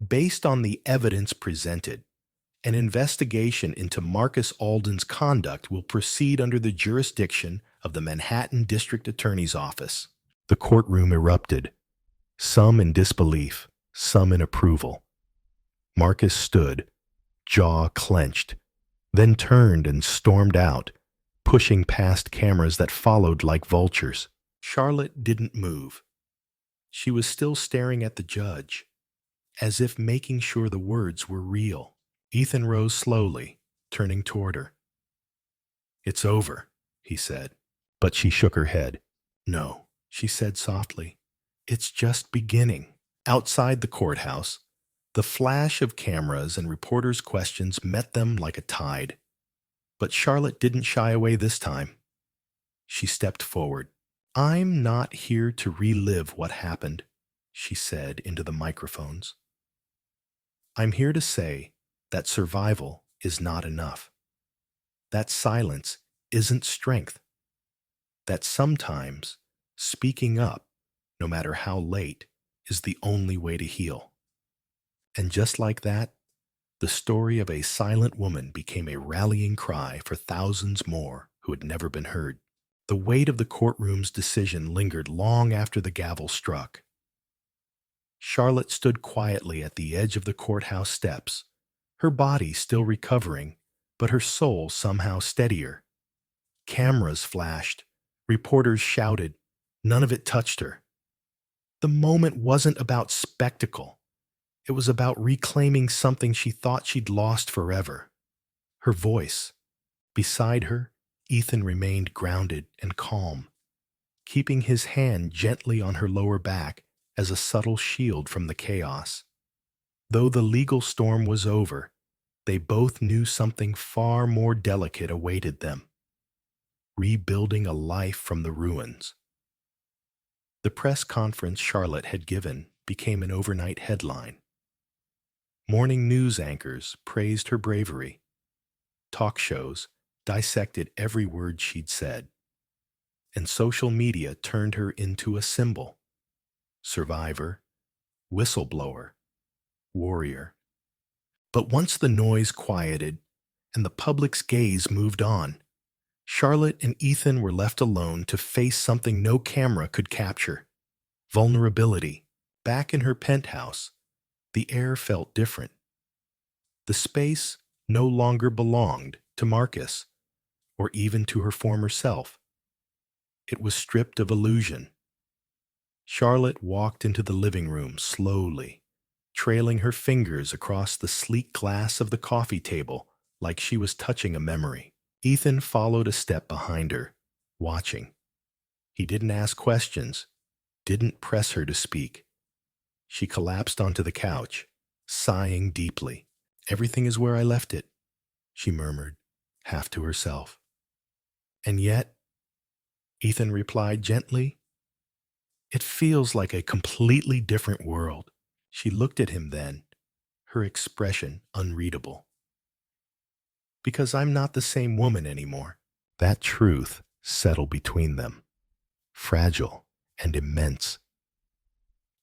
based on the evidence presented, an investigation into Marcus Alden's conduct will proceed under the jurisdiction of the Manhattan District Attorney's Office. The courtroom erupted, some in disbelief, some in approval. Marcus stood, jaw clenched, then turned and stormed out, pushing past cameras that followed like vultures. Charlotte didn't move. She was still staring at the judge, as if making sure the words were real. Ethan rose slowly, turning toward her. It's over, he said, but she shook her head. No, she said softly. It's just beginning. Outside the courthouse, the flash of cameras and reporters' questions met them like a tide. But Charlotte didn't shy away this time. She stepped forward. I'm not here to relive what happened, she said into the microphones. I'm here to say that survival is not enough. That silence isn't strength. That sometimes speaking up, no matter how late, is the only way to heal. And just like that, the story of a silent woman became a rallying cry for thousands more who had never been heard. The weight of the courtroom's decision lingered long after the gavel struck. Charlotte stood quietly at the edge of the courthouse steps, her body still recovering, but her soul somehow steadier. Cameras flashed, reporters shouted, none of it touched her. The moment wasn't about spectacle. It was about reclaiming something she thought she'd lost forever. Her voice. Beside her, Ethan remained grounded and calm, keeping his hand gently on her lower back as a subtle shield from the chaos. Though the legal storm was over, they both knew something far more delicate awaited them. Rebuilding a life from the ruins. The press conference Charlotte had given became an overnight headline. Morning news anchors praised her bravery. Talk shows dissected every word she'd said. And social media turned her into a symbol. Survivor, whistleblower, warrior. But once the noise quieted and the public's gaze moved on, Charlotte and Ethan were left alone to face something no camera could capture. Vulnerability. Back in her penthouse, the air felt different. The space no longer belonged to Marcus, or even to her former self. It was stripped of illusion. Charlotte walked into the living room slowly, trailing her fingers across the sleek glass of the coffee table like she was touching a memory. Ethan followed a step behind her, watching. He didn't ask questions, didn't press her to speak. She collapsed onto the couch, sighing deeply. Everything is where I left it, she murmured, half to herself. And yet, Ethan replied gently, it feels like a completely different world. She looked at him then, her expression unreadable. Because I'm not the same woman anymore. That truth settled between them, fragile and immense.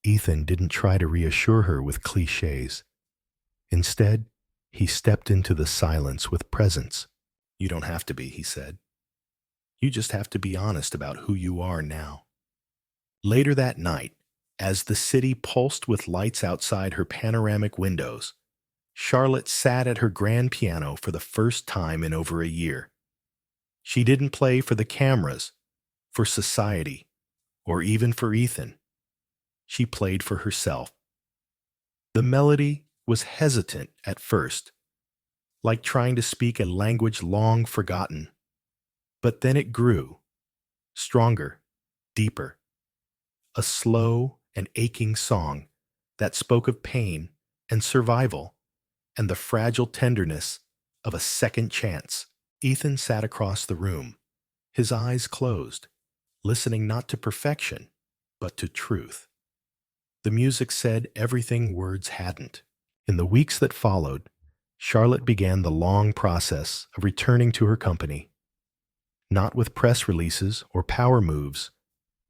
Ethan didn't try to reassure her with cliches. Instead, he stepped into the silence with presence. You don't have to be, he said. You just have to be honest about who you are now. Later that night, as the city pulsed with lights outside her panoramic windows, Charlotte sat at her grand piano for the first time in over a year. She didn't play for the cameras, for society, or even for Ethan. She played for herself. The melody was hesitant at first, like trying to speak a language long forgotten. But then it grew, stronger, deeper, a slow and aching song that spoke of pain and survival and the fragile tenderness of a second chance. Ethan sat across the room, his eyes closed, listening not to perfection, but to truth. The music said everything words hadn't. In the weeks that followed, Charlotte began the long process of returning to her company, not with press releases or power moves,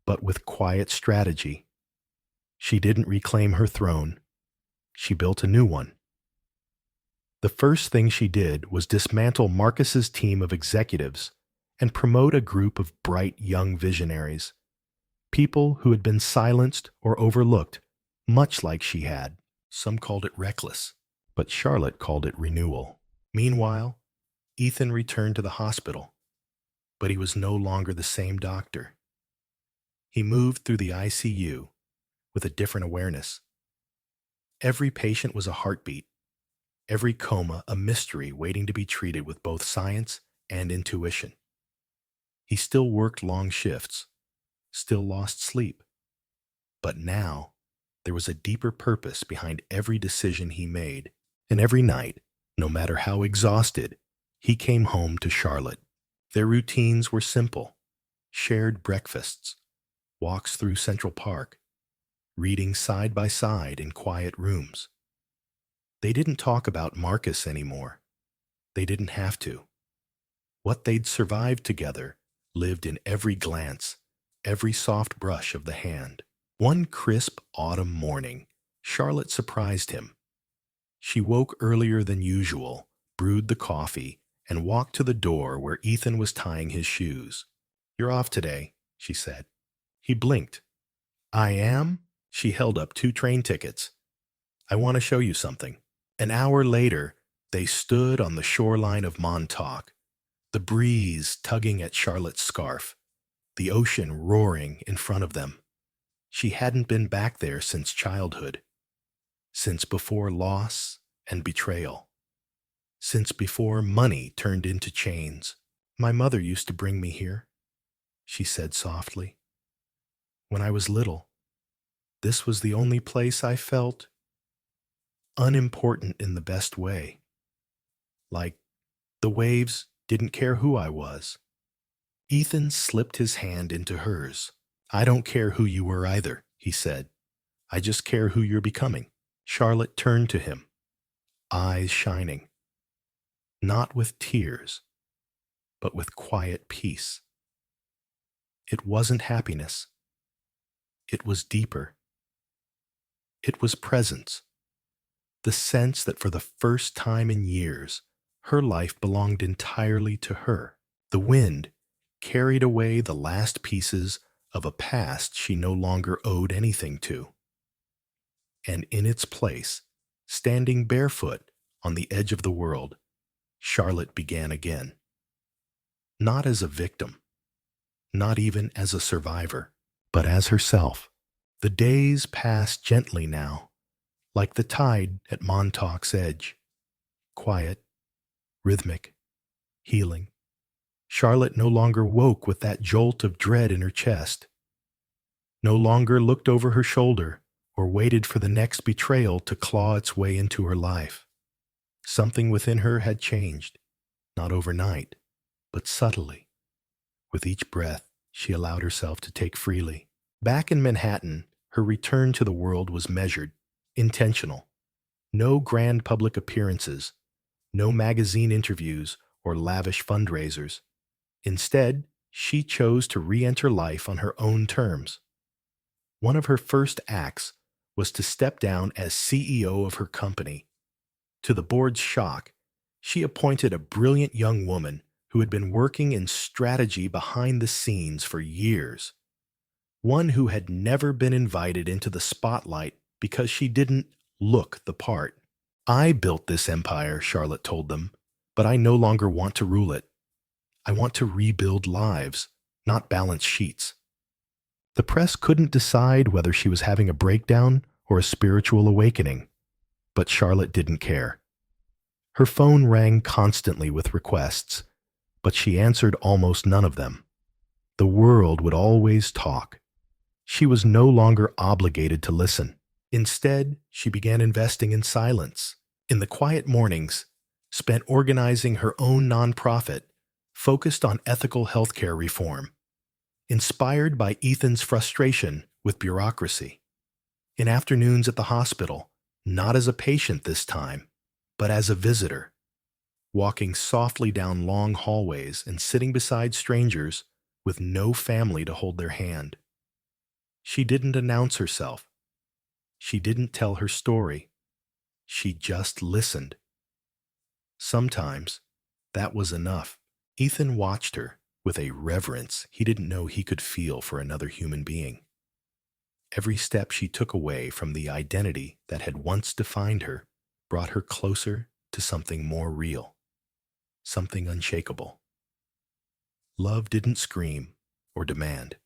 but with quiet strategy. She didn't reclaim her throne. She built a new one. The first thing she did was dismantle Marcus's team of executives and promote a group of bright young visionaries, people who had been silenced or overlooked, much like she had. Some called it reckless, but Charlotte called it renewal. Meanwhile, Ethan returned to the hospital, but he was no longer the same doctor. He moved through the ICU with a different awareness. Every patient was a heartbeat, every coma a mystery waiting to be treated with both science and intuition. He still worked long shifts, still lost sleep, but now there was a deeper purpose behind every decision he made, and every night, no matter how exhausted, he came home to Charlotte. Their routines were simple: shared breakfasts, walks through Central Park, reading side by side in quiet rooms. They didn't talk about Marcus anymore. They didn't have to. What they'd survived together lived in every glance, every soft brush of the hand. One crisp autumn morning, Charlotte surprised him. She woke earlier than usual, brewed the coffee, and walked to the door where Ethan was tying his shoes. "You're off today," she said. He blinked. "I am?" She held up 2 train tickets. "I want to show you something." An hour later, they stood on the shoreline of Montauk, the breeze tugging at Charlotte's scarf, the ocean roaring in front of them. She hadn't been back there since childhood, since before loss and betrayal, since before money turned into chains. "My mother used to bring me here," she said softly. "When I was little, this was the only place I felt unimportant in the best way. Like the waves didn't care who I was." Ethan slipped his hand into hers. "I don't care who you were either," he said. "I just care who you're becoming." Charlotte turned to him, eyes shining, not with tears, but with quiet peace. It wasn't happiness. It was deeper. It was presence. The sense that for the first time in years, her life belonged entirely to her. The wind carried away the last pieces of a past she no longer owed anything to. And in its place, standing barefoot on the edge of the world, Charlotte began again. Not as a victim, not even as a survivor, but as herself. The days passed gently now, like the tide at Montauk's edge. Quiet, rhythmic, healing. Charlotte no longer woke with that jolt of dread in her chest, no longer looked over her shoulder or waited for the next betrayal to claw its way into her life. Something within her had changed, not overnight, but subtly. With each breath, she allowed herself to take freely. Back in Manhattan, her return to the world was measured, intentional. No grand public appearances, no magazine interviews or lavish fundraisers. Instead, she chose to re-enter life on her own terms. One of her first acts was to step down as CEO of her company. To the board's shock, she appointed a brilliant young woman who had been working in strategy behind the scenes for years. One who had never been invited into the spotlight because she didn't look the part. I built this empire, Charlotte told them, but I no longer want to rule it. I want to rebuild lives, not balance sheets. The press couldn't decide whether she was having a breakdown or a spiritual awakening, but Charlotte didn't care. Her phone rang constantly with requests, but she answered almost none of them. The world would always talk. She was no longer obligated to listen. Instead, she began investing in silence. In the quiet mornings, spent organizing her own nonprofit, focused on ethical healthcare reform, inspired by Ethan's frustration with bureaucracy. In afternoons at the hospital, not as a patient this time, but as a visitor, walking softly down long hallways and sitting beside strangers with no family to hold their hand. She didn't announce herself. She didn't tell her story. She just listened. Sometimes that was enough. Ethan watched her with a reverence he didn't know he could feel for another human being. Every step she took away from the identity that had once defined her brought her closer to something more real, something unshakable. Love didn't scream or demand.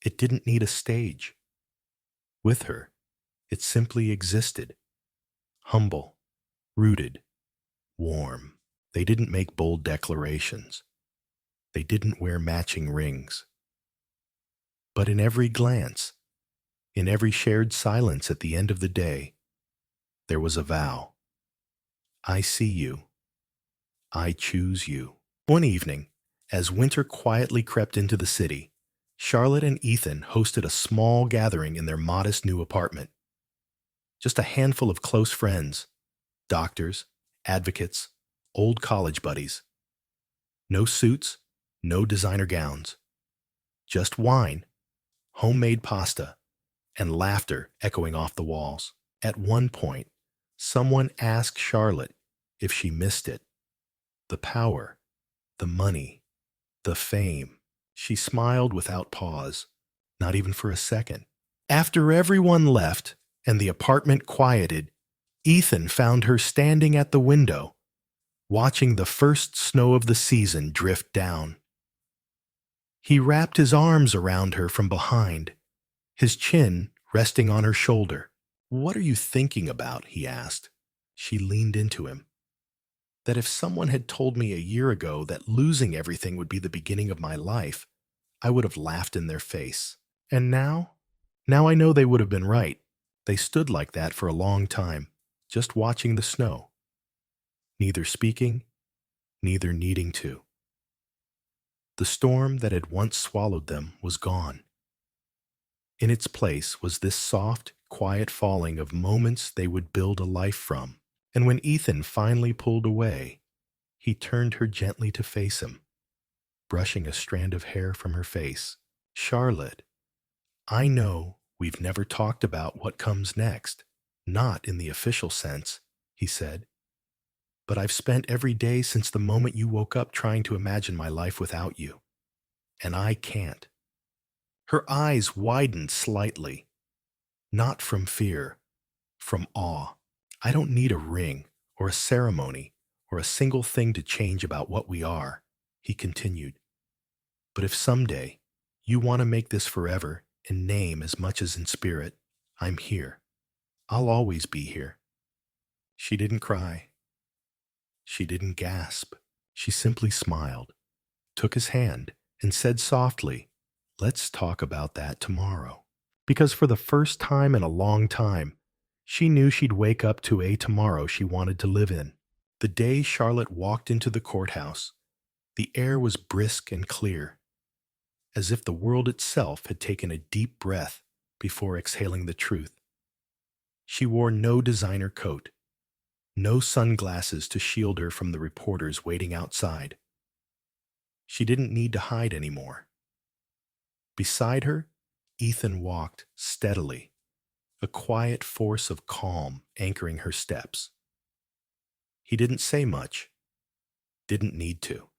It didn't need a stage. With her, it simply existed, humble, rooted, warm. They didn't make bold declarations. They didn't wear matching rings. But in every glance, in every shared silence at the end of the day, there was a vow. I see you. I choose you. One evening, as winter quietly crept into the city, Charlotte and Ethan hosted a small gathering in their modest new apartment. Just a handful of close friends, doctors, advocates, old college buddies. No suits, no designer gowns. Just wine, homemade pasta, and laughter echoing off the walls. At one point, someone asked Charlotte if she missed it. The power, the money, the fame. She smiled without pause, not even for a second. After everyone left and the apartment quieted, Ethan found her standing at the window, watching the first snow of the season drift down. He wrapped his arms around her from behind, his chin resting on her shoulder. "What are you thinking about?" he asked. She leaned into him. That if someone had told me a year ago that losing everything would be the beginning of my life, I would have laughed in their face. And now I know they would have been right. They stood like that for a long time, just watching the snow. Neither speaking, neither needing to. The storm that had once swallowed them was gone. In its place was this soft, quiet falling of moments they would build a life from. And when Ethan finally pulled away, he turned her gently to face him, brushing a strand of hair from her face. "Charlotte, I know we've never talked about what comes next, not in the official sense," he said. "But I've spent every day since the moment you woke up trying to imagine my life without you. And I can't." Her eyes widened slightly, not from fear, from awe. "I don't need a ring or a ceremony or a single thing to change about what we are," he continued. "But if someday you want to make this forever in name as much as in spirit, I'm here. I'll always be here." She didn't cry. She didn't gasp. She simply smiled, took his hand, and said softly, "Let's talk about that tomorrow." Because for the first time in a long time, she knew she'd wake up to a tomorrow she wanted to live in. The day Charlotte walked into the courthouse, the air was brisk and clear, as if the world itself had taken a deep breath before exhaling the truth. She wore no designer coat, no sunglasses to shield her from the reporters waiting outside. She didn't need to hide anymore. Beside her, Ethan walked steadily, a quiet force of calm anchoring her steps. He didn't say much, didn't need to.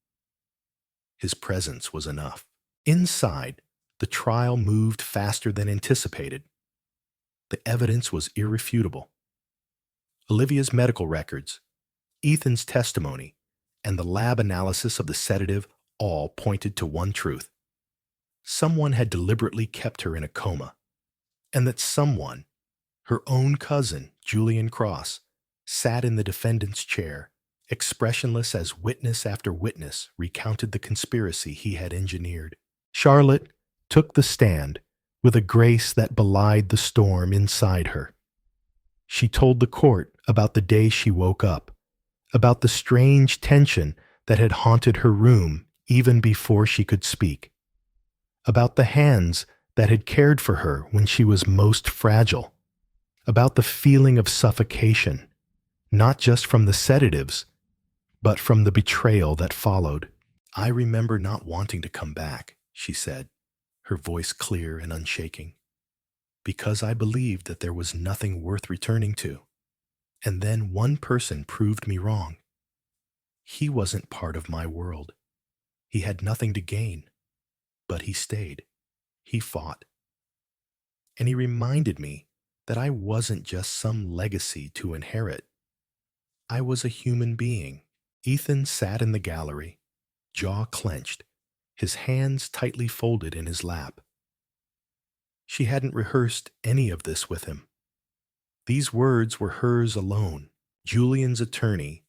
His presence was enough. Inside, the trial moved faster than anticipated. The evidence was irrefutable. Olivia's medical records, Ethan's testimony, and the lab analysis of the sedative all pointed to one truth. Someone had deliberately kept her in a coma, and that someone, her own cousin, Julian Cross, sat in the defendant's chair, expressionless as witness after witness recounted the conspiracy he had engineered. Charlotte took the stand with a grace that belied the storm inside her. She told the court about the day she woke up, about the strange tension that had haunted her room even before she could speak, about the hands that had cared for her when she was most fragile, about the feeling of suffocation, not just from the sedatives, but from the betrayal that followed. "I remember not wanting to come back," she said, her voice clear and unshaking, "because I believed that there was nothing worth returning to. And then one person proved me wrong. He wasn't part of my world. He had nothing to gain. But he stayed. He fought. And he reminded me that I wasn't just some legacy to inherit. I was a human being." Ethan sat in the gallery, jaw clenched, his hands tightly folded in his lap. She hadn't rehearsed any of this with him. These words were hers alone. Julian's attorney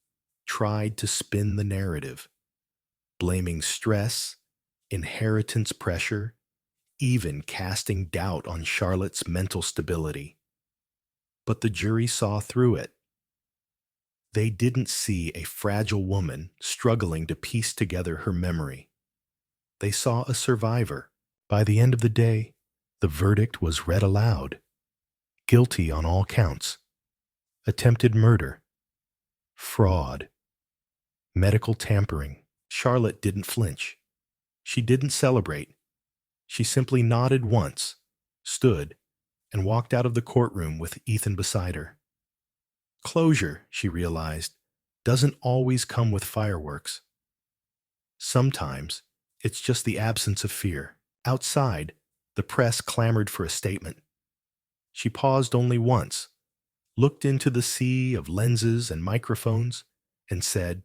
tried to spin the narrative, blaming stress, inheritance pressure, even casting doubt on Charlotte's mental stability. But the jury saw through it. They didn't see a fragile woman struggling to piece together her memory. They saw a survivor. By the end of the day, the verdict was read aloud. Guilty on all counts. Attempted murder. Fraud. Medical tampering. Charlotte didn't flinch. She didn't celebrate. She simply nodded once, stood, and walked out of the courtroom with Ethan beside her. Closure, she realized, doesn't always come with fireworks. Sometimes it's just the absence of fear. Outside, the press clamored for a statement. She paused only once, looked into the sea of lenses and microphones, and said,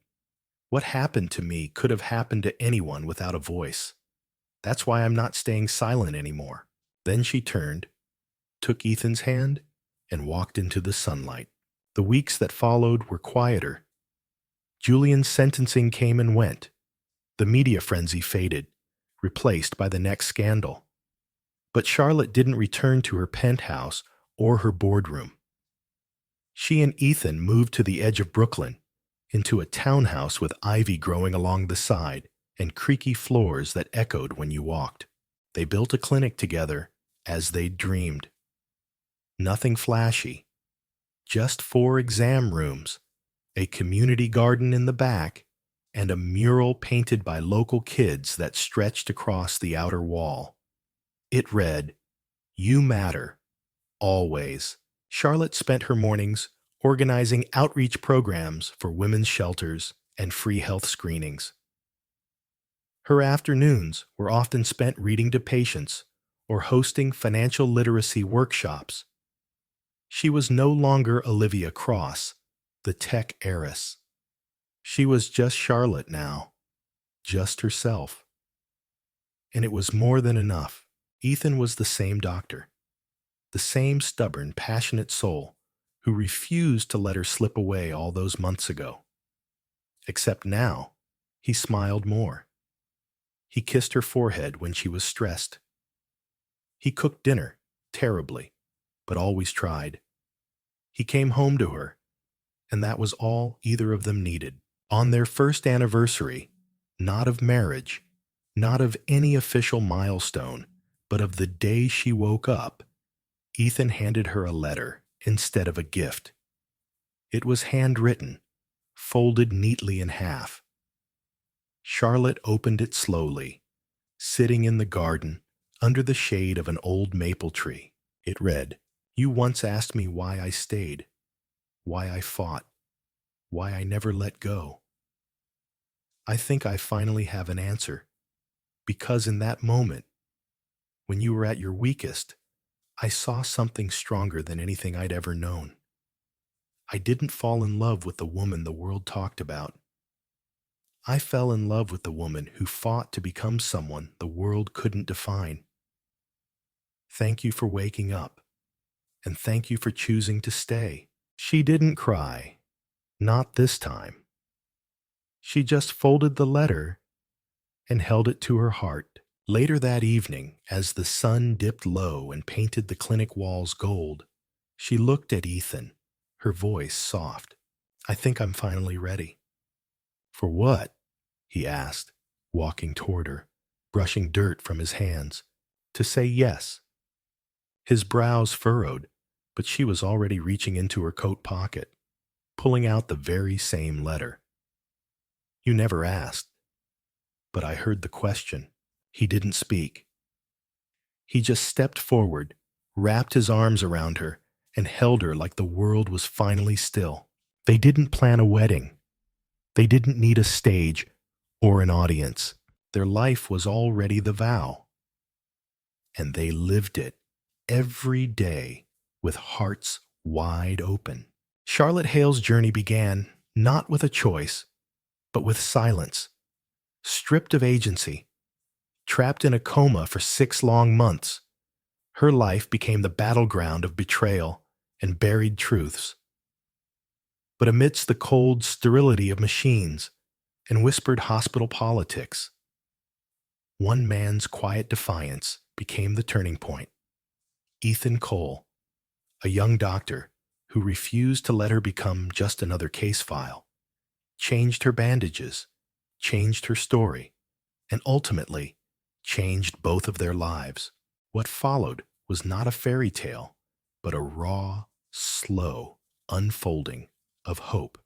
"What happened to me could have happened to anyone without a voice. That's why I'm not staying silent anymore." Then she turned, took Ethan's hand, and walked into the sunlight. The weeks that followed were quieter. Julian's sentencing came and went. The media frenzy faded, replaced by the next scandal. But Charlotte didn't return to her penthouse or her boardroom. She and Ethan moved to the edge of Brooklyn, into a townhouse with ivy growing along the side and creaky floors that echoed when you walked. They built a clinic together as they'd dreamed. Nothing flashy. Just 4 exam rooms, a community garden in the back, and a mural painted by local kids that stretched across the outer wall. It read, "You matter, always." Charlotte spent her mornings organizing outreach programs for women's shelters and free health screenings. Her afternoons were often spent reading to patients or hosting financial literacy workshops. She was no longer Olivia Cross, the tech heiress. She was just Charlotte now, just herself. And it was more than enough. Ethan was the same doctor, the same stubborn, passionate soul who refused to let her slip away all those months ago. Except now, he smiled more. He kissed her forehead when she was stressed. He cooked dinner, terribly, but always tried. He came home to her, and that was all either of them needed. On their first anniversary, not of marriage, not of any official milestone, but of the day she woke up, Ethan handed her a letter instead of a gift. It was handwritten, folded neatly in half. Charlotte opened it slowly, sitting in the garden under the shade of an old maple tree. It read, "You once asked me why I stayed, why I fought, why I never let go. I think I finally have an answer, because in that moment, when you were at your weakest, I saw something stronger than anything I'd ever known. I didn't fall in love with the woman the world talked about. I fell in love with the woman who fought to become someone the world couldn't define. Thank you for waking up, and thank you for choosing to stay. She didn't cry. Not this time. She just folded the letter and held it to her heart. Later that evening, as the sun dipped low and painted the clinic walls gold, she looked at Ethan, her voice soft. I think I'm finally ready. For what? He asked, walking toward her, brushing dirt from his hands. To say yes. His brows furrowed, but she was already reaching into her coat pocket, pulling out the very same letter. You never asked. But I heard the question. He didn't speak. He just stepped forward, wrapped his arms around her, and held her like the world was finally still. They didn't plan a wedding. They didn't need a stage or an audience. Their life was already the vow. And they lived it every day with hearts wide open. Charlotte Hale's journey began not with a choice, but with silence. Stripped of agency, trapped in a coma for 6 long months, her life became the battleground of betrayal and buried truths. But amidst the cold sterility of machines and whispered hospital politics, one man's quiet defiance became the turning point. Ethan Cole, a young doctor who refused to let her become just another case file, changed her bandages, changed her story, and ultimately changed both of their lives. What followed was not a fairy tale, but a raw, slow unfolding of hope.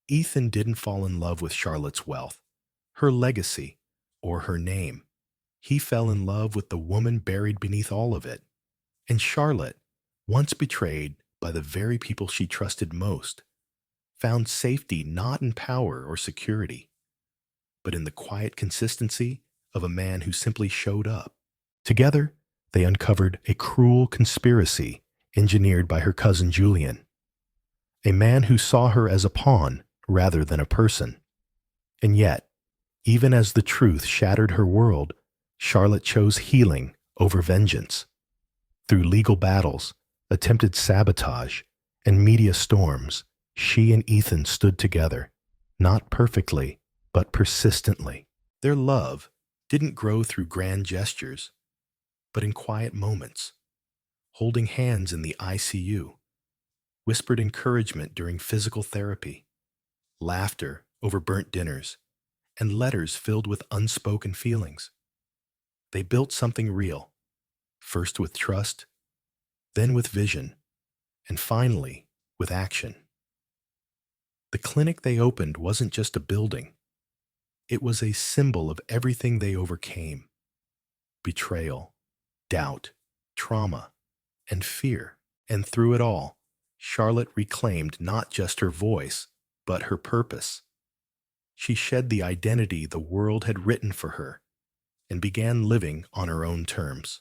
Ethan didn't fall in love with Charlotte's wealth, her legacy, or her name. He fell in love with the woman buried beneath all of it. And Charlotte, once betrayed by the very people she trusted most, found safety not in power or security, but in the quiet consistency of a man who simply showed up. Together, they uncovered a cruel conspiracy engineered by her cousin Julian, a man who saw her as a pawn rather than a person. And yet, even as the truth shattered her world, Charlotte chose healing over vengeance. Through legal battles, attempted sabotage, and media storms, she and Ethan stood together, not perfectly, but persistently. Their love didn't grow through grand gestures, but in quiet moments, holding hands in the ICU, whispered encouragement during physical therapy, laughter over burnt dinners, and letters filled with unspoken feelings. They built something real, first with trust, then with vision, and finally with action. The clinic they opened wasn't just a building. It was a symbol of everything they overcame: betrayal, doubt, trauma, and fear. And through it all, Charlotte reclaimed not just her voice, but her purpose. She shed the identity the world had written for her and began living on her own terms,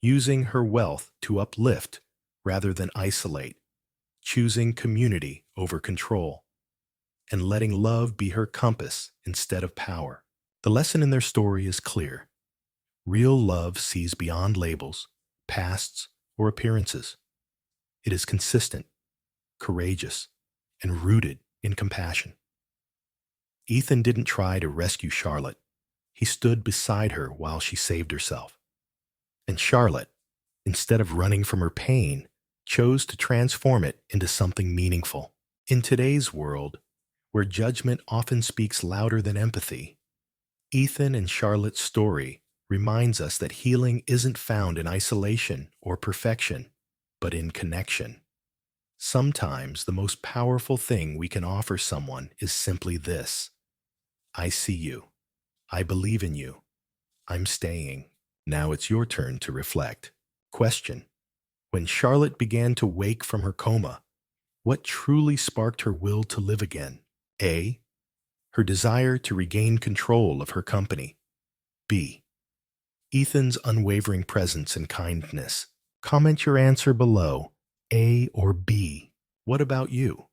using her wealth to uplift rather than isolate, choosing community over control, and letting love be her compass instead of power. The lesson in their story is clear. Real love sees beyond labels, pasts, or appearances. It is consistent, courageous, and rooted in compassion. Ethan didn't try to rescue Charlotte. He stood beside her while she saved herself. And Charlotte, instead of running from her pain, chose to transform it into something meaningful. In today's world, where judgment often speaks louder than empathy, Ethan and Charlotte's story reminds us that healing isn't found in isolation or perfection, but in connection. Sometimes the most powerful thing we can offer someone is simply this: I see you. I believe in you. I'm staying. Now it's your turn to reflect. Question: when Charlotte began to wake from her coma, what truly sparked her will to live again? A, her desire to regain control of her company. B, Ethan's unwavering presence and kindness. Comment your answer below, A or B. What about you?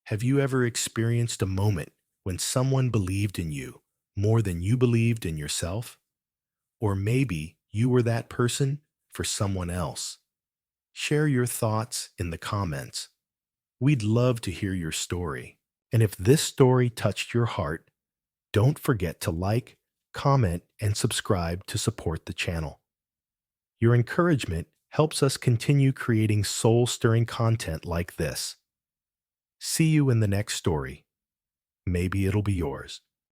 Have you ever experienced a moment when someone believed in you more than you believed in yourself? Or maybe you were that person for someone else. Share your thoughts in the comments. We'd love to hear your story. And if this story touched your heart, don't forget to like, comment, and subscribe to support the channel. Your encouragement helps us continue creating soul-stirring content like this. See you in the next story. Maybe it'll be yours.